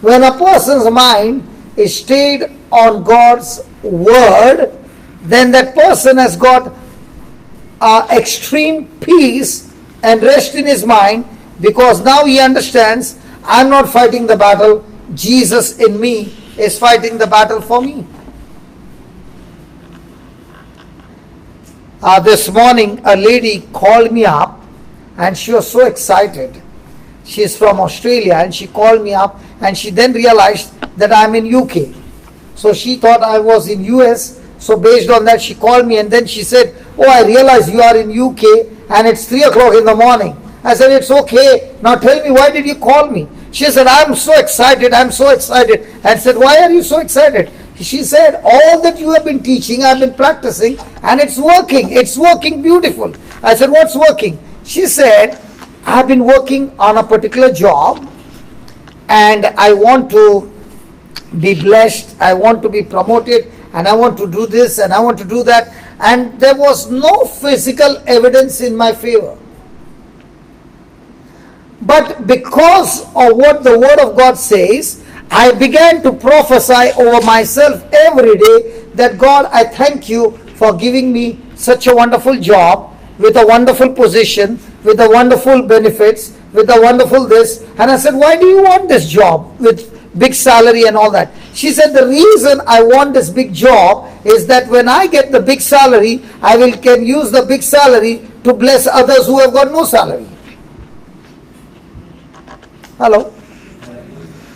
when a person's mind is stayed on God's word, then that person has got extreme peace and rest in his mind, because now he understands, I'm not fighting the battle, Jesus in me is fighting the battle for me. This morning a lady called me up and she was so excited. She is from Australia and she called me up, and she then realized that I'm in UK. So she thought I was in US. So based on that she called me, and then she said, oh, I realize you are in UK and it's 3 o'clock in the morning. I said, it's okay. Now tell me, why did you call me? She said, I'm so excited. I'm so excited. I said, why are you so excited? She said, all that you have been teaching, I've been practicing, and it's working. It's working beautiful. I said, what's working? She said, I've been working on a particular job and I want to be blessed, I want to be promoted, and I want to do this and I want to do that. And there was no physical evidence in my favor. But because of what the Word of God says, I began to prophesy over myself every day that God, I thank you for giving me such a wonderful job with a wonderful position, with the wonderful benefits, with the wonderful this. And I said, why do you want this job with big salary and all that? She said, the reason I want this big job is that when I get the big salary, can use the big salary to bless others who have got no salary. Hello?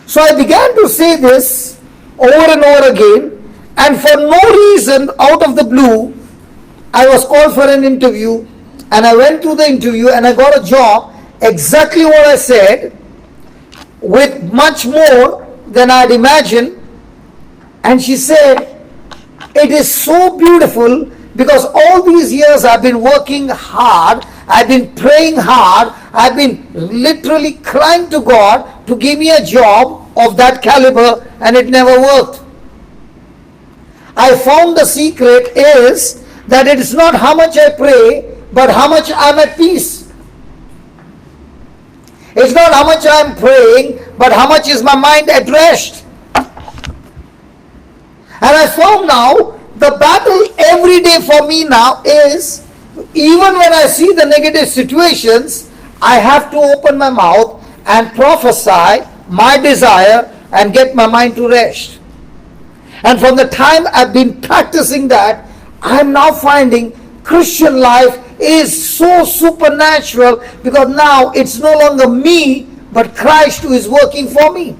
So I began to say this over and over again, and for no reason, out of the blue, I was called for an interview, and I went to the interview and I got a job, exactly what I said, with much more than I'd imagined. And she said, it is so beautiful because all these years I've been working hard, I've been praying hard, I've been literally crying to God to give me a job of that caliber, and it never worked. I found the secret is that it is not how much I pray, but how much I'm at peace. It's not how much I'm praying, but how much is my mind at rest. And I found now the battle every day for me now is, even when I see the negative situations, I have to open my mouth and prophesy my desire and get my mind to rest. And from the time I've been practicing that, I'm now finding Christian life is so supernatural, because now it's no longer me, but Christ who is working for me.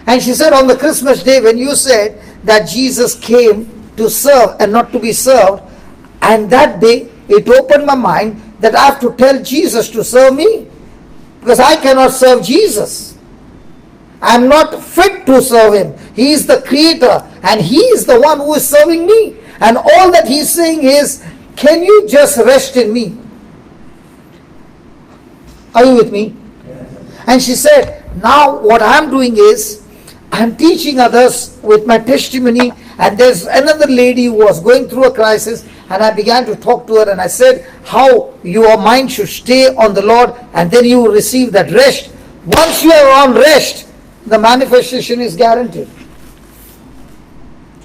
And she said, on the Christmas day, when you said that Jesus came to serve and not to be served, and that day it opened my mind that I have to tell Jesus to serve me, because I cannot serve Jesus. I'm not fit to serve him. He is the creator and he is the one who is serving me. And all that he's saying is, can you just rest in me? Are you with me? And she said, now what I'm doing is, I'm teaching others with my testimony. And there's another lady who was going through a crisis, and I began to talk to her, and I said how your mind should stay on the Lord, and then you will receive that rest. Once you are on rest, the manifestation is guaranteed.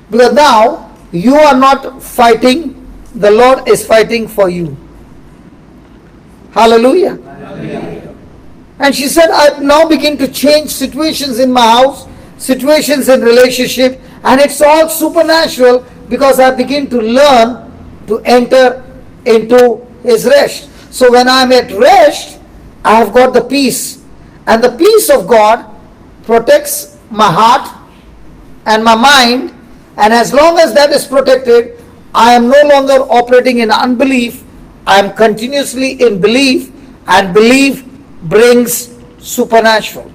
Because now you are not fighting, the Lord is fighting for you. Hallelujah. Hallelujah. And she said, I now begin to change situations in my house, situations in relationship, And it's all supernatural because I begin to learn to enter into His rest. So when I'm at rest, I have got the peace. And the peace of God protects my heart and my mind. And as long as that is protected, I am no longer operating in unbelief. I am continuously in belief, and belief brings supernatural.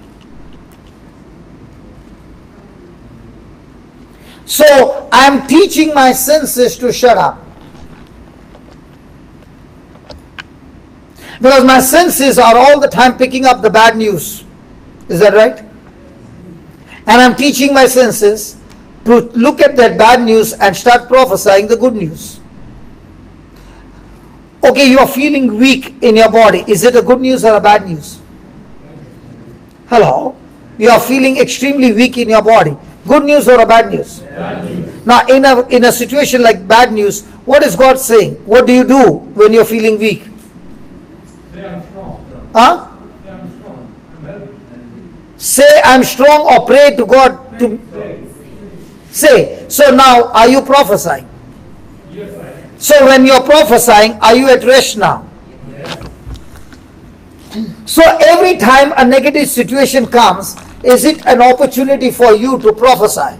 So I am teaching my senses to shut up. Because my senses are all the time picking up the bad news. Is that right? And I'm teaching my senses to look at that bad news and start prophesying the good news. Okay, you are feeling weak in your body. Is it a good news or a bad news? Hello? You are feeling extremely weak in your body. Good news or a bad news? Bad news. Now, in a situation like bad news, what is God saying? What do you do when you're feeling weak? Say I'm strong. Huh? Say I'm strong. I'm healthy. Say, I'm strong, or pray to God to say. So now, are you prophesying? Yes, I am. So when you're prophesying, are you at rest now? Yes. So every time a negative situation comes, is it an opportunity for you to prophesy?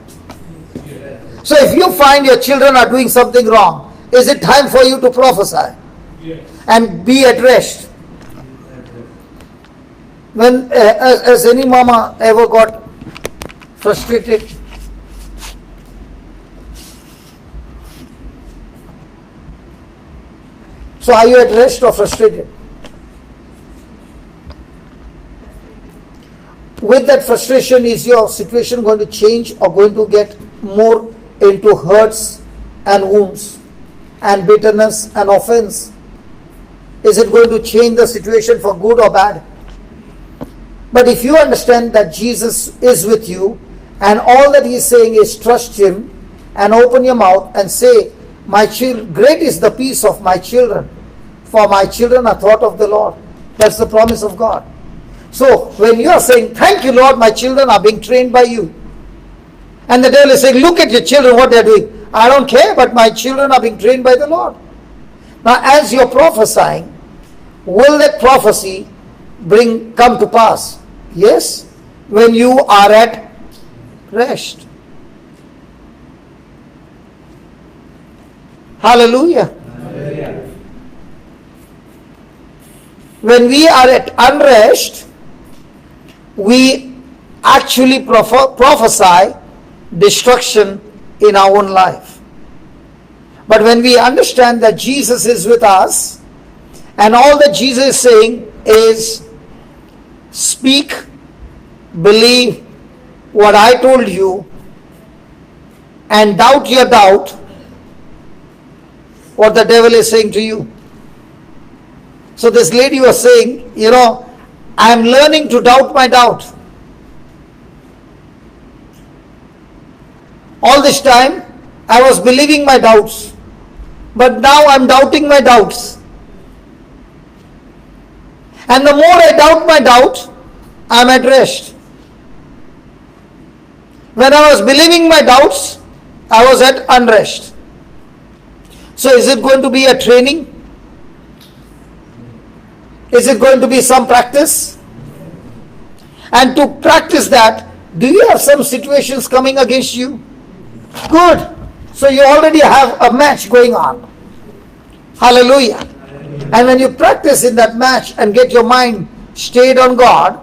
So if you find your children are doing something wrong, is it time for you to prophesy Yes. and be at rest? When has any mama ever got frustrated? So are you at rest or frustrated? With that frustration, is your situation going to change or going to get more into hurts and wounds and bitterness and offense? Is it going to change the situation for good or bad? But if you understand that Jesus is with you and all that He is saying is trust Him, and open your mouth and say, my children, great is the peace of my children, for my children are taught of the Lord. That's the promise of God. So when you are saying, thank you Lord, my children are being trained by you, and the devil is saying, look at your children, what they are doing. I don't care, but my children are being trained by the Lord. Now as you are prophesying, will that prophecy come to pass? Yes, when you are at rest. Hallelujah. Hallelujah. When we are at unrest, we actually prophesy destruction in our own life. But when we understand that Jesus is with us, and all that Jesus is saying is, speak, believe what I told you, and doubt your doubt, what the devil is saying to you. So this lady was saying, I am learning to doubt my doubt. All this time, I was believing my doubts, but now I am doubting my doubts. And the more I doubt my doubt, I am at rest. When I was believing my doubts, I was at unrest. So is it going to be a training? Is it going to be some practice? And to practice that, do you have some situations coming against you? Good. So you already have a match going on. Hallelujah. And when you practice in that match and get your mind stayed on God,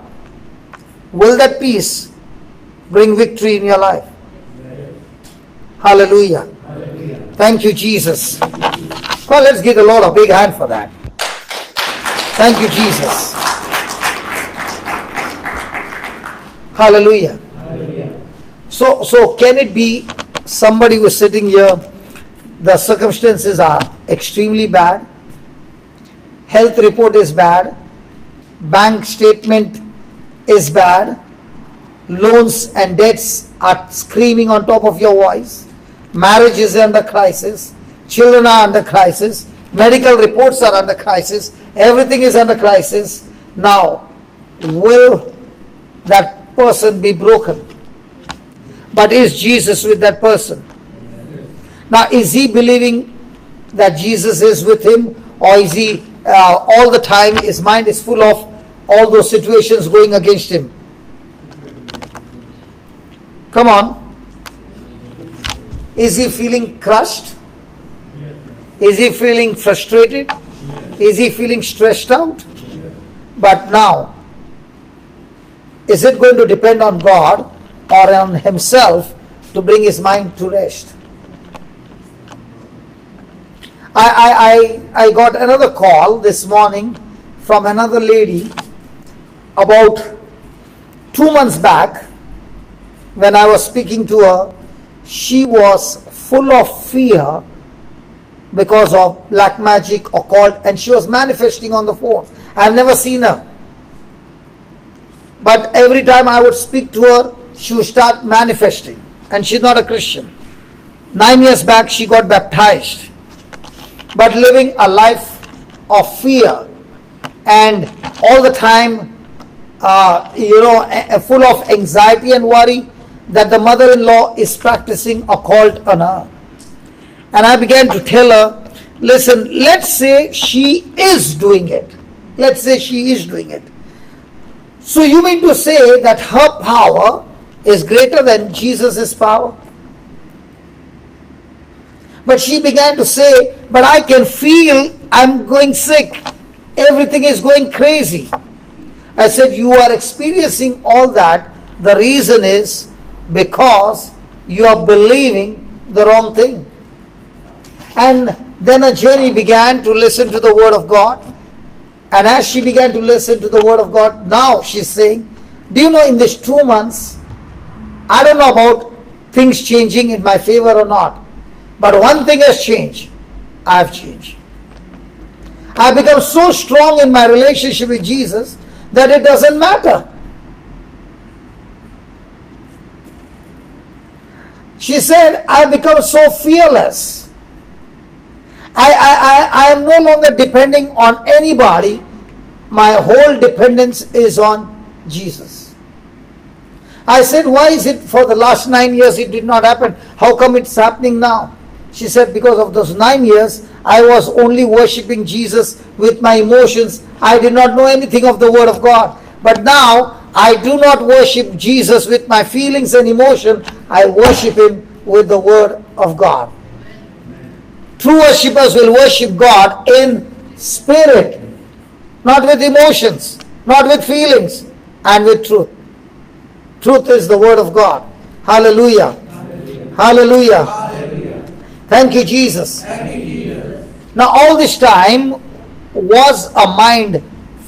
will that peace bring victory in your life? Hallelujah. Thank you, Jesus. Well, let's give the Lord a big hand for that. Thank you, Jesus. Hallelujah. So can it be somebody who is sitting here, the circumstances are extremely bad, health report is bad, bank statement is bad, loans and debts are screaming on top of your voice, marriage is under crisis, children are under crisis, medical reports are under crisis, everything is under crisis. Now, will that person be broken? But is Jesus with that person? Now, is he believing that Jesus is with him, or is he all the time his mind is full of all those situations going against him? Come on. Is he feeling crushed? Is he feeling frustrated? Is he feeling stressed out? But now, is it going to depend on God or on himself to bring his mind to rest? I got another call this morning from another lady about 2 months back. When I was speaking to her, she was full of fear because of black magic, occult, and she was manifesting on the phone. I've never seen her. But every time I would speak to her, she would start manifesting. And she's not a Christian. 9 years back, she got baptized. But living a life of fear and all the time, full of anxiety and worry that the mother-in-law is practicing occult on her. And I began to tell her, listen, let's say she is doing it. Let's say she is doing it. So you mean to say that her power is greater than Jesus' power? But she began to say, but I can feel I'm going sick. Everything is going crazy. I said, you are experiencing all that. The reason is because you are believing the wrong thing. And then a journey began to listen to the word of God. And as she began to listen to the word of God, now she's saying, do you know, in these 2 months, I don't know about things changing in my favor or not. But one thing has changed. I've changed. I've become so strong in my relationship with Jesus that it doesn't matter. She said, I've become so fearless. I am no longer depending on anybody. My whole dependence is on Jesus. I said, why is it for the last 9 years it did not happen? How come it's happening now? She said, because of those 9 years, I was only worshipping Jesus with my emotions. I did not know anything of the Word of God. But now, I do not worship Jesus with my feelings and emotion. I worship Him with the Word of God. True worshippers will worship God in spirit, not with emotions, not with feelings, and with truth. Truth is the Word of God. Hallelujah. Hallelujah. Hallelujah. Hallelujah. Thank you, Jesus. Thank you, Jesus. Now, all this time was a mind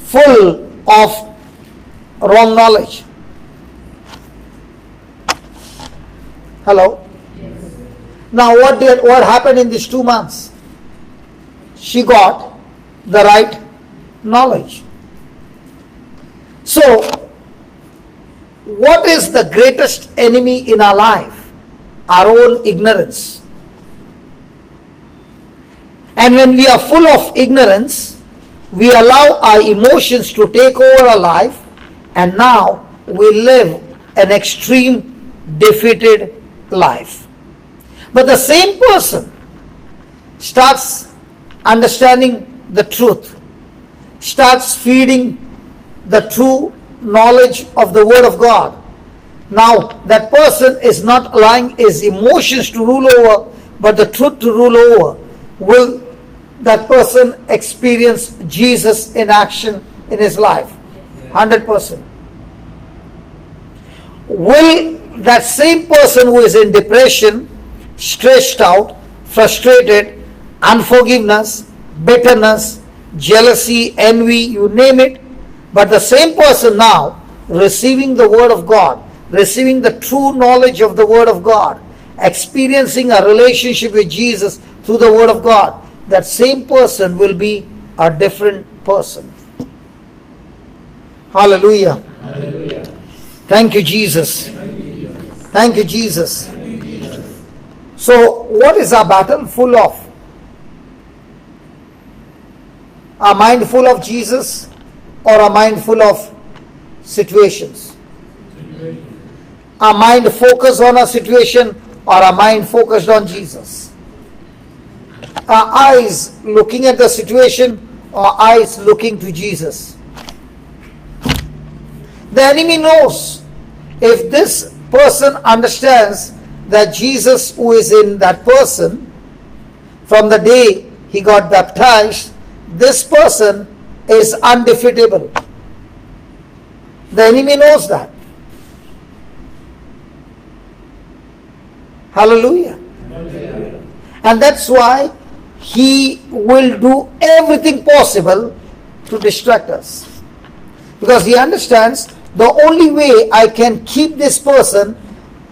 full of wrong knowledge. Hello? Now, what happened in these 2 months? She got the right knowledge. So, what is the greatest enemy in our life? Our own ignorance. And when we are full of ignorance, we allow our emotions to take over our life, and now we live an extreme defeated life. But the same person starts understanding the truth, starts feeding the true knowledge of the Word of God. Now that person is not allowing his emotions to rule over, but the truth to rule over. Will that person experience Jesus in action in his life? 100%. Will that same person who is in depression, stressed out, frustrated, unforgiveness, bitterness, jealousy, envy, you name it, but the same person now receiving the Word of God, receiving the true knowledge of the Word of God, experiencing a relationship with Jesus through the Word of God, that same person will be a different person. Hallelujah. Hallelujah. Thank you, Jesus. Thank you, Jesus. Thank you, Jesus. Thank you, Jesus. So, what is our battle full of? Our mind full of Jesus or our mind full of situations? Situation. our mind focused on our situation or our mind focused on Jesus? Our eyes looking at the situation or eyes looking to Jesus? The enemy knows if this person understands that Jesus who is in that person from the day he got baptized, this person is undefeatable. The enemy knows that. Hallelujah. And that's why he will do everything possible to distract us. Because he understands the only way I can keep this person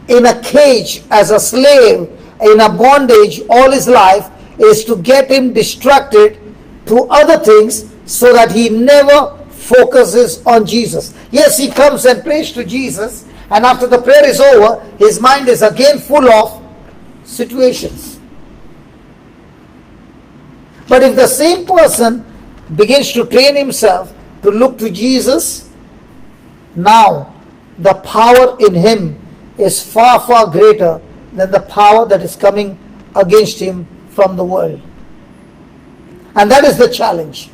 in a cage as a slave, in a bondage all his life, is to get him distracted to other things so that he never focuses on Jesus. Yes, he comes and prays to Jesus, and after the prayer is over, his mind is again full of situations. But if the same person begins to train himself to look to Jesus, now the power in him is far, far greater than the power that is coming against him from the world. And that is the challenge.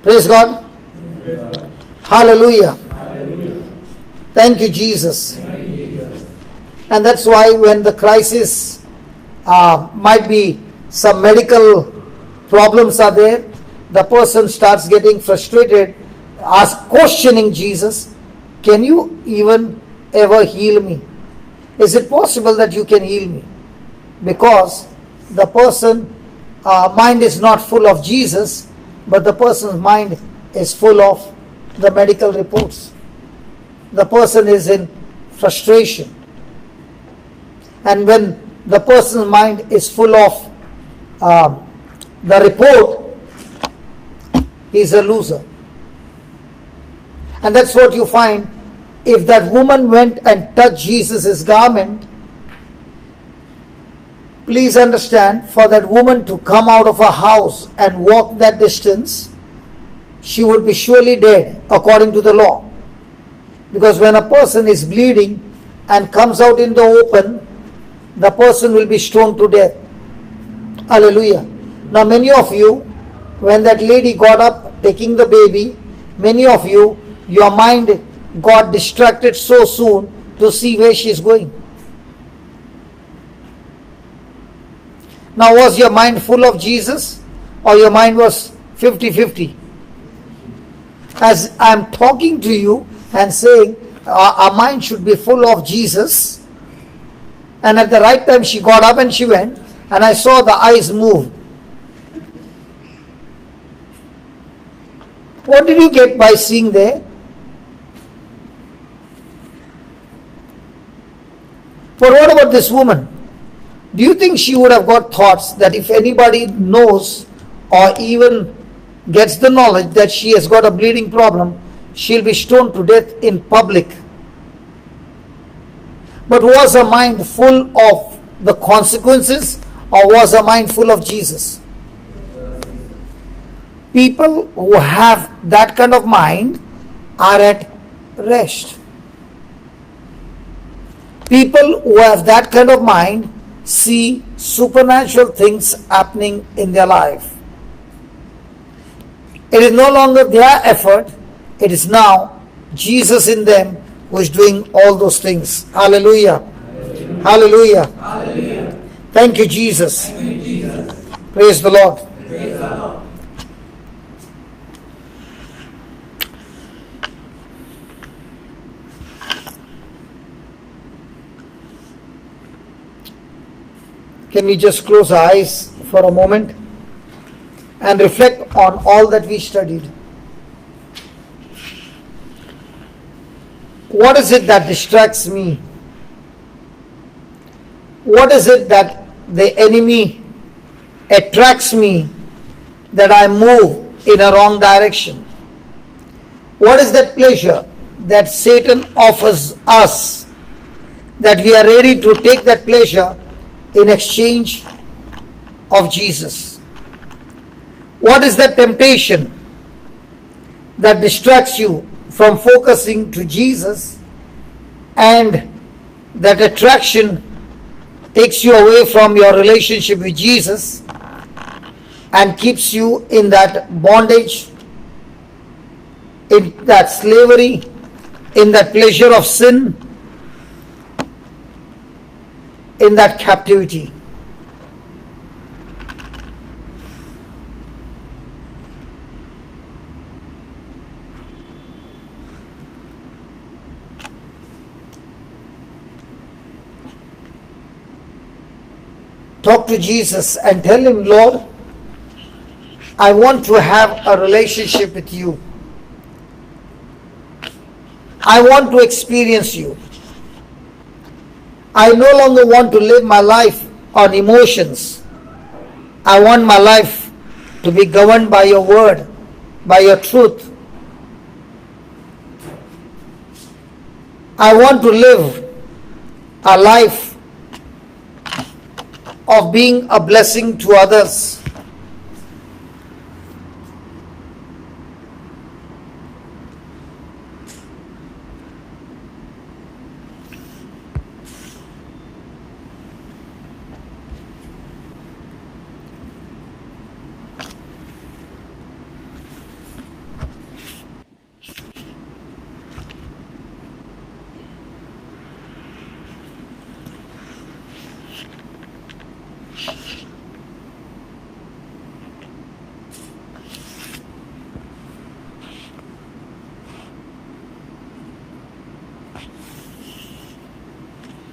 Praise God. Hallelujah. Thank you, Jesus. And that's why when the crisis might be some medical problems are there, the person starts getting frustrated, questioning Jesus, can you even ever heal me? Is it possible that you can heal me? Because the person mind is not full of Jesus, but the person's mind is full of the medical reports. The person is in frustration. And when the person's mind is full of the report, he's a loser. And that's what you find. If that woman went and touched Jesus' garment, please understand, for that woman to come out of her house and walk that distance, she would be surely dead according to the law. Because when a person is bleeding and comes out in the open, the person will be stoned to death. Hallelujah. Now many of you, when that lady got up taking the baby, many of you, your mind got distracted so soon to see where she is going. Now was your mind full of Jesus or your mind was 50-50? As I am talking to you and saying our mind should be full of Jesus, and at the right time she got up and she went, and I saw the eyes move. What did you get by seeing there? But what about this woman? Do you think she would have got thoughts that if anybody knows or even gets the knowledge that she has got a bleeding problem, she'll be stoned to death in public? But was her mind full of the consequences, or was her mind full of Jesus? People who have that kind of mind are at rest. People who have that kind of mind see supernatural things happening in their life. It is no longer their effort, it is now Jesus in them who is doing all those things. Hallelujah. Hallelujah. Hallelujah. Thank you, Jesus. Thank you, Jesus. Praise the Lord. Praise the Lord. Can we just close our eyes for a moment and reflect on all that we studied? What is it that distracts me? What is it that the enemy attracts me that I move in a wrong direction? What is that pleasure that Satan offers us that we are ready to take that pleasure in exchange of Jesus? What is that temptation that distracts you from focusing to Jesus and that attraction takes you away from your relationship with Jesus and keeps you in that bondage, in that slavery, in that pleasure of sin, in that captivity. Talk to Jesus and tell him, Lord, I want to have a relationship with you. I want to experience you. I no longer want to live my life on emotions. I want my life to be governed by your word, by your truth. I want to live a life of being a blessing to others.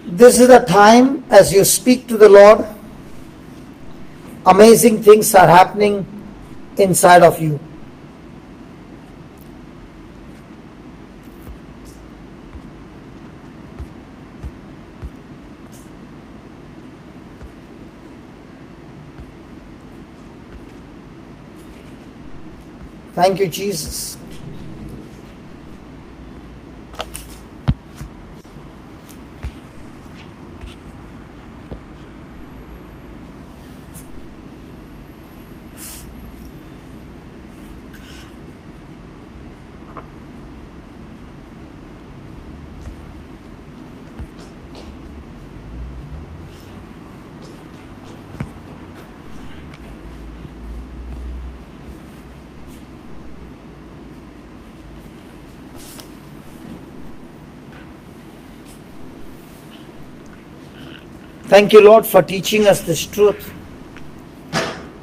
This is the time as you speak to the Lord, amazing things are happening inside of you. Thank you, Jesus. Thank you, Lord, for teaching us this truth,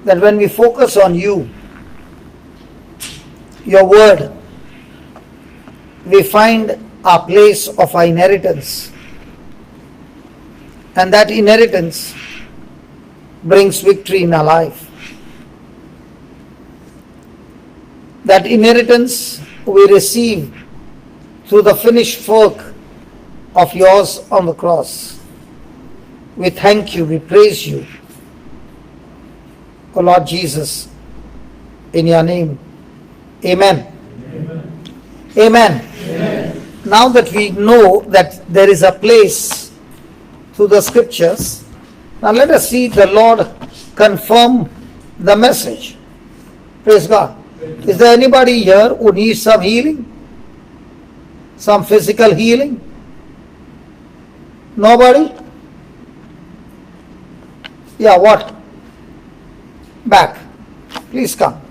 that when we focus on you, your word, we find our place of our inheritance. And that inheritance brings victory in our life. That inheritance we receive through the finished work of yours on the cross. We thank you, we praise you, O Lord Jesus, in your name. Amen. Amen. Amen. Amen. Now that we know that there is a place through the scriptures, now let us see the Lord confirm the message. Praise God. Is there anybody here who needs some healing? Some physical healing? Nobody? Yeah, what? Back. Please come.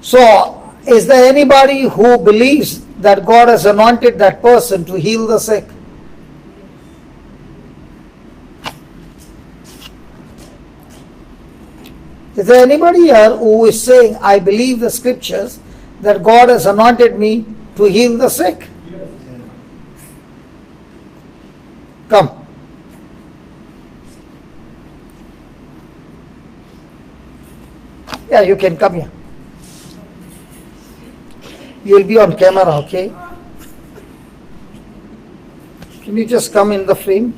So, is there anybody who believes that God has anointed that person to heal the sick? Is there anybody here who is saying, I believe the scriptures that God has anointed me to heal the sick? Come. Yeah, you can come here. You will be on camera, okay? Can you just come in the frame?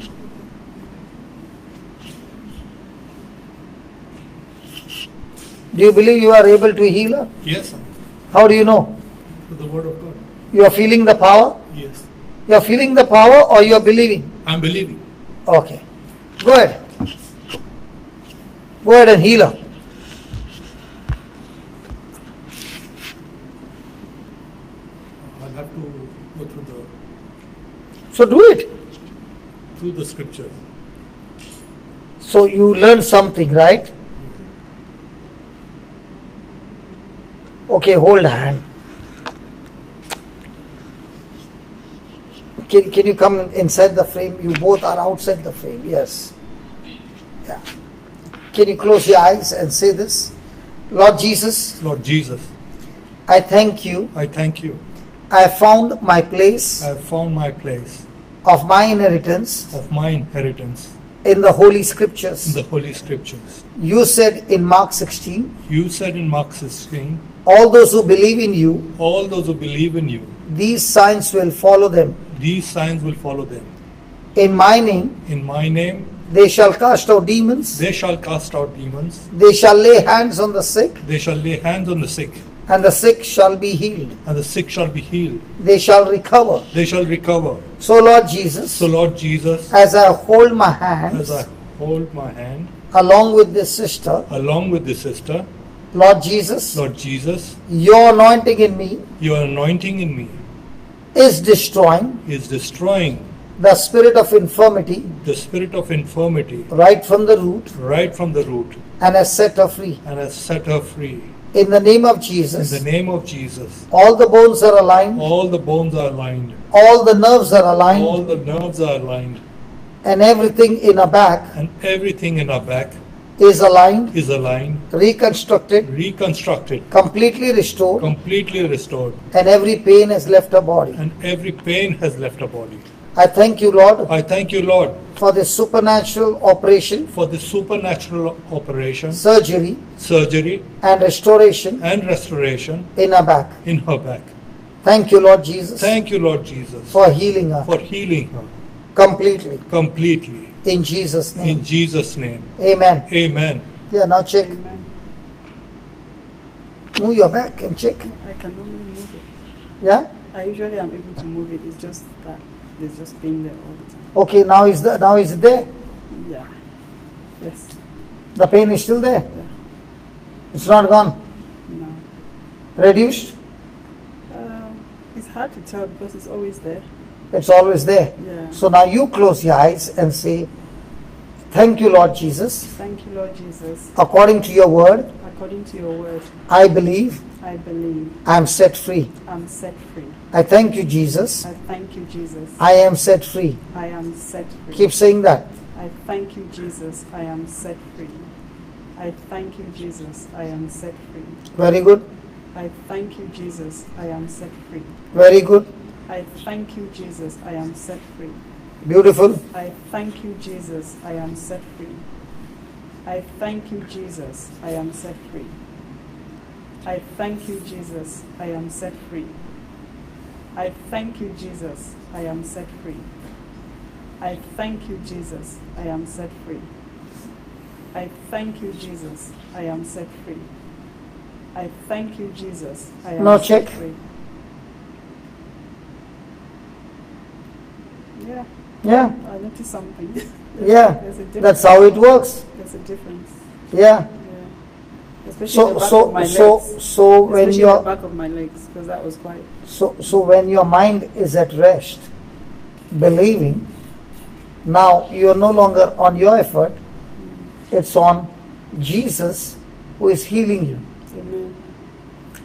Do you believe you are able to heal her? Yes, sir. How do you know? With the word of God. You are feeling the power? Yes. You are feeling the power or you are believing? I'm believing. Okay. Go ahead. Go ahead and heal her. I'll have to go through the So do it. through the scripture. So you learn something, right? Okay, hold hand. Can you come inside the frame? You both are outside the frame. Yes. Yeah. Can you close your eyes and say this? Lord Jesus, Lord Jesus, I thank you. I thank you. I have found my place I have found my place of my inheritance of my inheritance in the Holy in Scriptures. the Holy Scriptures. You said in Mark 16, You said in Mark 16, all those who believe in you, all those who believe in you, these signs will follow them. these signs will follow them. In my name, In my name, they shall cast out demons. they shall cast out demons. They shall lay hands on the sick, They shall lay hands on the sick, and the sick shall be healed. and the sick shall be healed. They shall recover. They shall recover. So, Lord Jesus, So, Lord Jesus, as I hold my as hands I hold my hand along with this sister, along with the sister, Lord Jesus, Lord Jesus, your anointing in me your anointing in me is destroying is destroying the spirit of infirmity the spirit of infirmity right from the root right from the root, and has set her free. and has set her free. In the name of In Jesus, the name of Jesus, all the bones are aligned, all the bones are aligned, all the nerves are all aligned, the nerves are aligned, and everything in her back and everything in our back is aligned, is aligned, reconstructed, reconstructed, completely restored, completely restored, and every pain has left her body. and every pain has left our body. I thank you, Lord, I thank you, Lord, for this supernatural operation, for this supernatural operation, surgery, surgery, and restoration and restoration in her back. in her back. Thank you, Lord Jesus, Thank you, Lord Jesus, for healing her for healing her completely. completely. In Jesus' In name. Jesus' name. Amen. Amen. Yeah, now check. Amen. Move your back and check. I can only move it. Yeah? I usually am able to move it. It's just that there's just pain there all the time. Okay, now is it there? Yeah. Yes. The pain is still there. Yeah. It's not gone. No. Reduced? It's hard to tell because it's always there. It's always there. Yeah. So now you close your eyes and say, thank you, Lord Jesus. Thank you, Lord Jesus. According to your word, According to your word, I believe I believe I am set free. I'm set free. I thank you, Jesus. I thank you, Jesus. I am set free. I am set free. Keep saying that. I thank you, Jesus. I am set free. I thank you, Jesus. I am set free. Very good. I thank you, Jesus. I am set free. Very good. I thank you, Jesus. I am set free. Beautiful. I thank you, Jesus. I am set free. I thank you, Jesus. I am set free. I thank you, Jesus. I am set free. I thank you, Jesus. I am set free. I thank you, Jesus. I am set free. I thank you, Jesus. I am set free. I thank you, Jesus. I am Now set check. free. Yeah, Yeah. I noticed something. Yeah. There's a difference. That's how it works. There's a difference. Yeah. Yeah. Especially in the back of my legs. So when Especially in the your back of my legs, because that was quite. so when your mind is at rest, believing, now you're no longer on your effort, it's on Jesus who is healing you. Amen.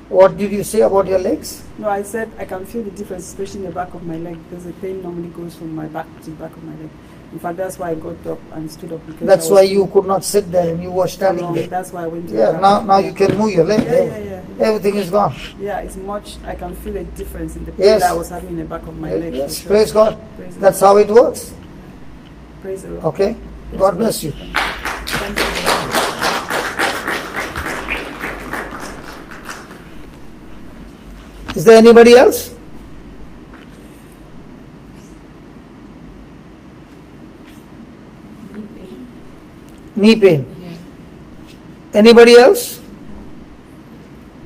What did you say about your legs? No, I said I can feel the difference, especially in the back of my leg, because the pain normally goes from my back to the back of my leg. In fact, that's why I got up and stood up. Because That's I was why you could not sit there and you were so standing long. there. That's why I went to the Yeah, back. now you can move your leg. Yeah. Everything is gone. Yeah, it's much. I can feel a difference in the pain Yes. that I was having in the back of my leg. Yes, for sure. praise God. Praise the That's Lord. how it works. Praise the Lord. Okay? God bless you. Thank you. Is there anybody else? Knee pain. Anybody else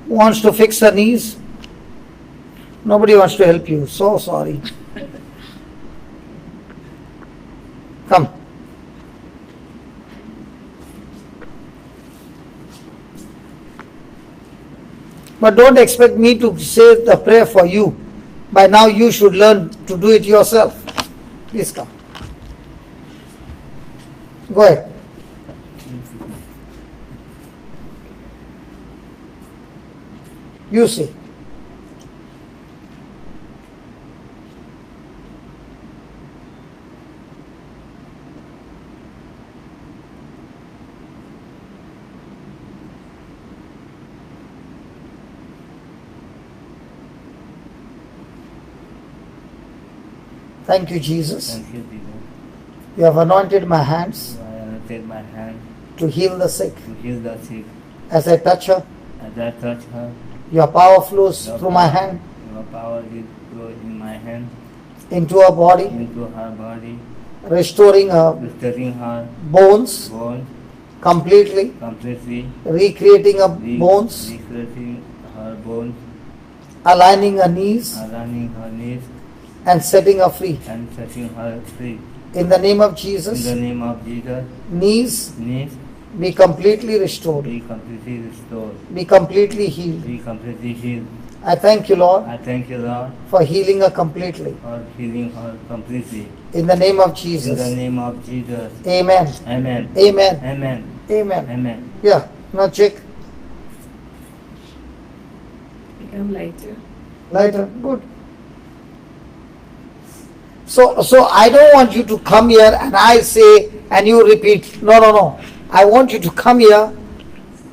who wants to fix her knees? Nobody wants to help you. So sorry. Come. But don't expect me to say the prayer for you. By now you should learn to do it yourself. Please come. Go ahead. You see. Thank you, Jesus. Thank you, Jesus. You have anointed my hands I anointed my hand to heal the sick. to heal the sick. As I touch her, As I touch her, your power flows your through my power- hand Your power will flow in my hand into her body, into her body, restoring her restoring her bones bones completely, completely, recreating her bones, recreating her bones, aligning her knees, aligning her knees, and setting her free. and setting her free. In the name of In the Jesus, name of Jesus, knees knees be completely restored, be completely restored, be completely healed. be completely healed. I thank you, Lord, I thank you, Lord, for healing her completely. for healing her completely. In the name of In the Jesus. name of Jesus. Amen. Amen. Amen. Amen. Amen. Amen. Yeah, now check. Become lighter. Lighter. Good. So I don't want you to come here and I say and you repeat. No. I want you to come here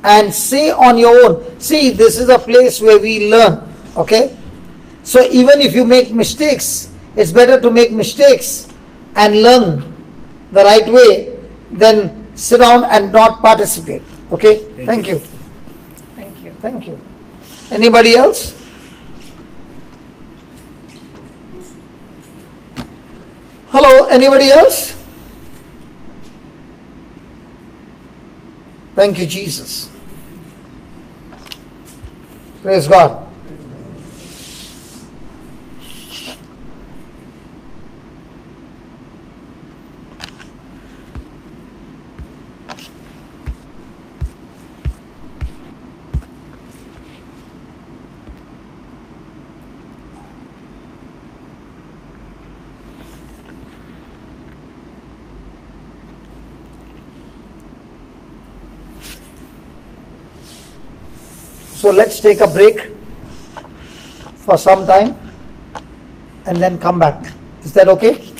and say on your own. See, this is a place where we learn. Okay? So even if you make mistakes, it's better to make mistakes and learn the right way than sit down and not participate. Okay? Thank you. Thank you. Thank you. Anybody else? Hello, anybody else? Thank you, Jesus. Praise God. So let's take a break for some time and then come back. Is that okay?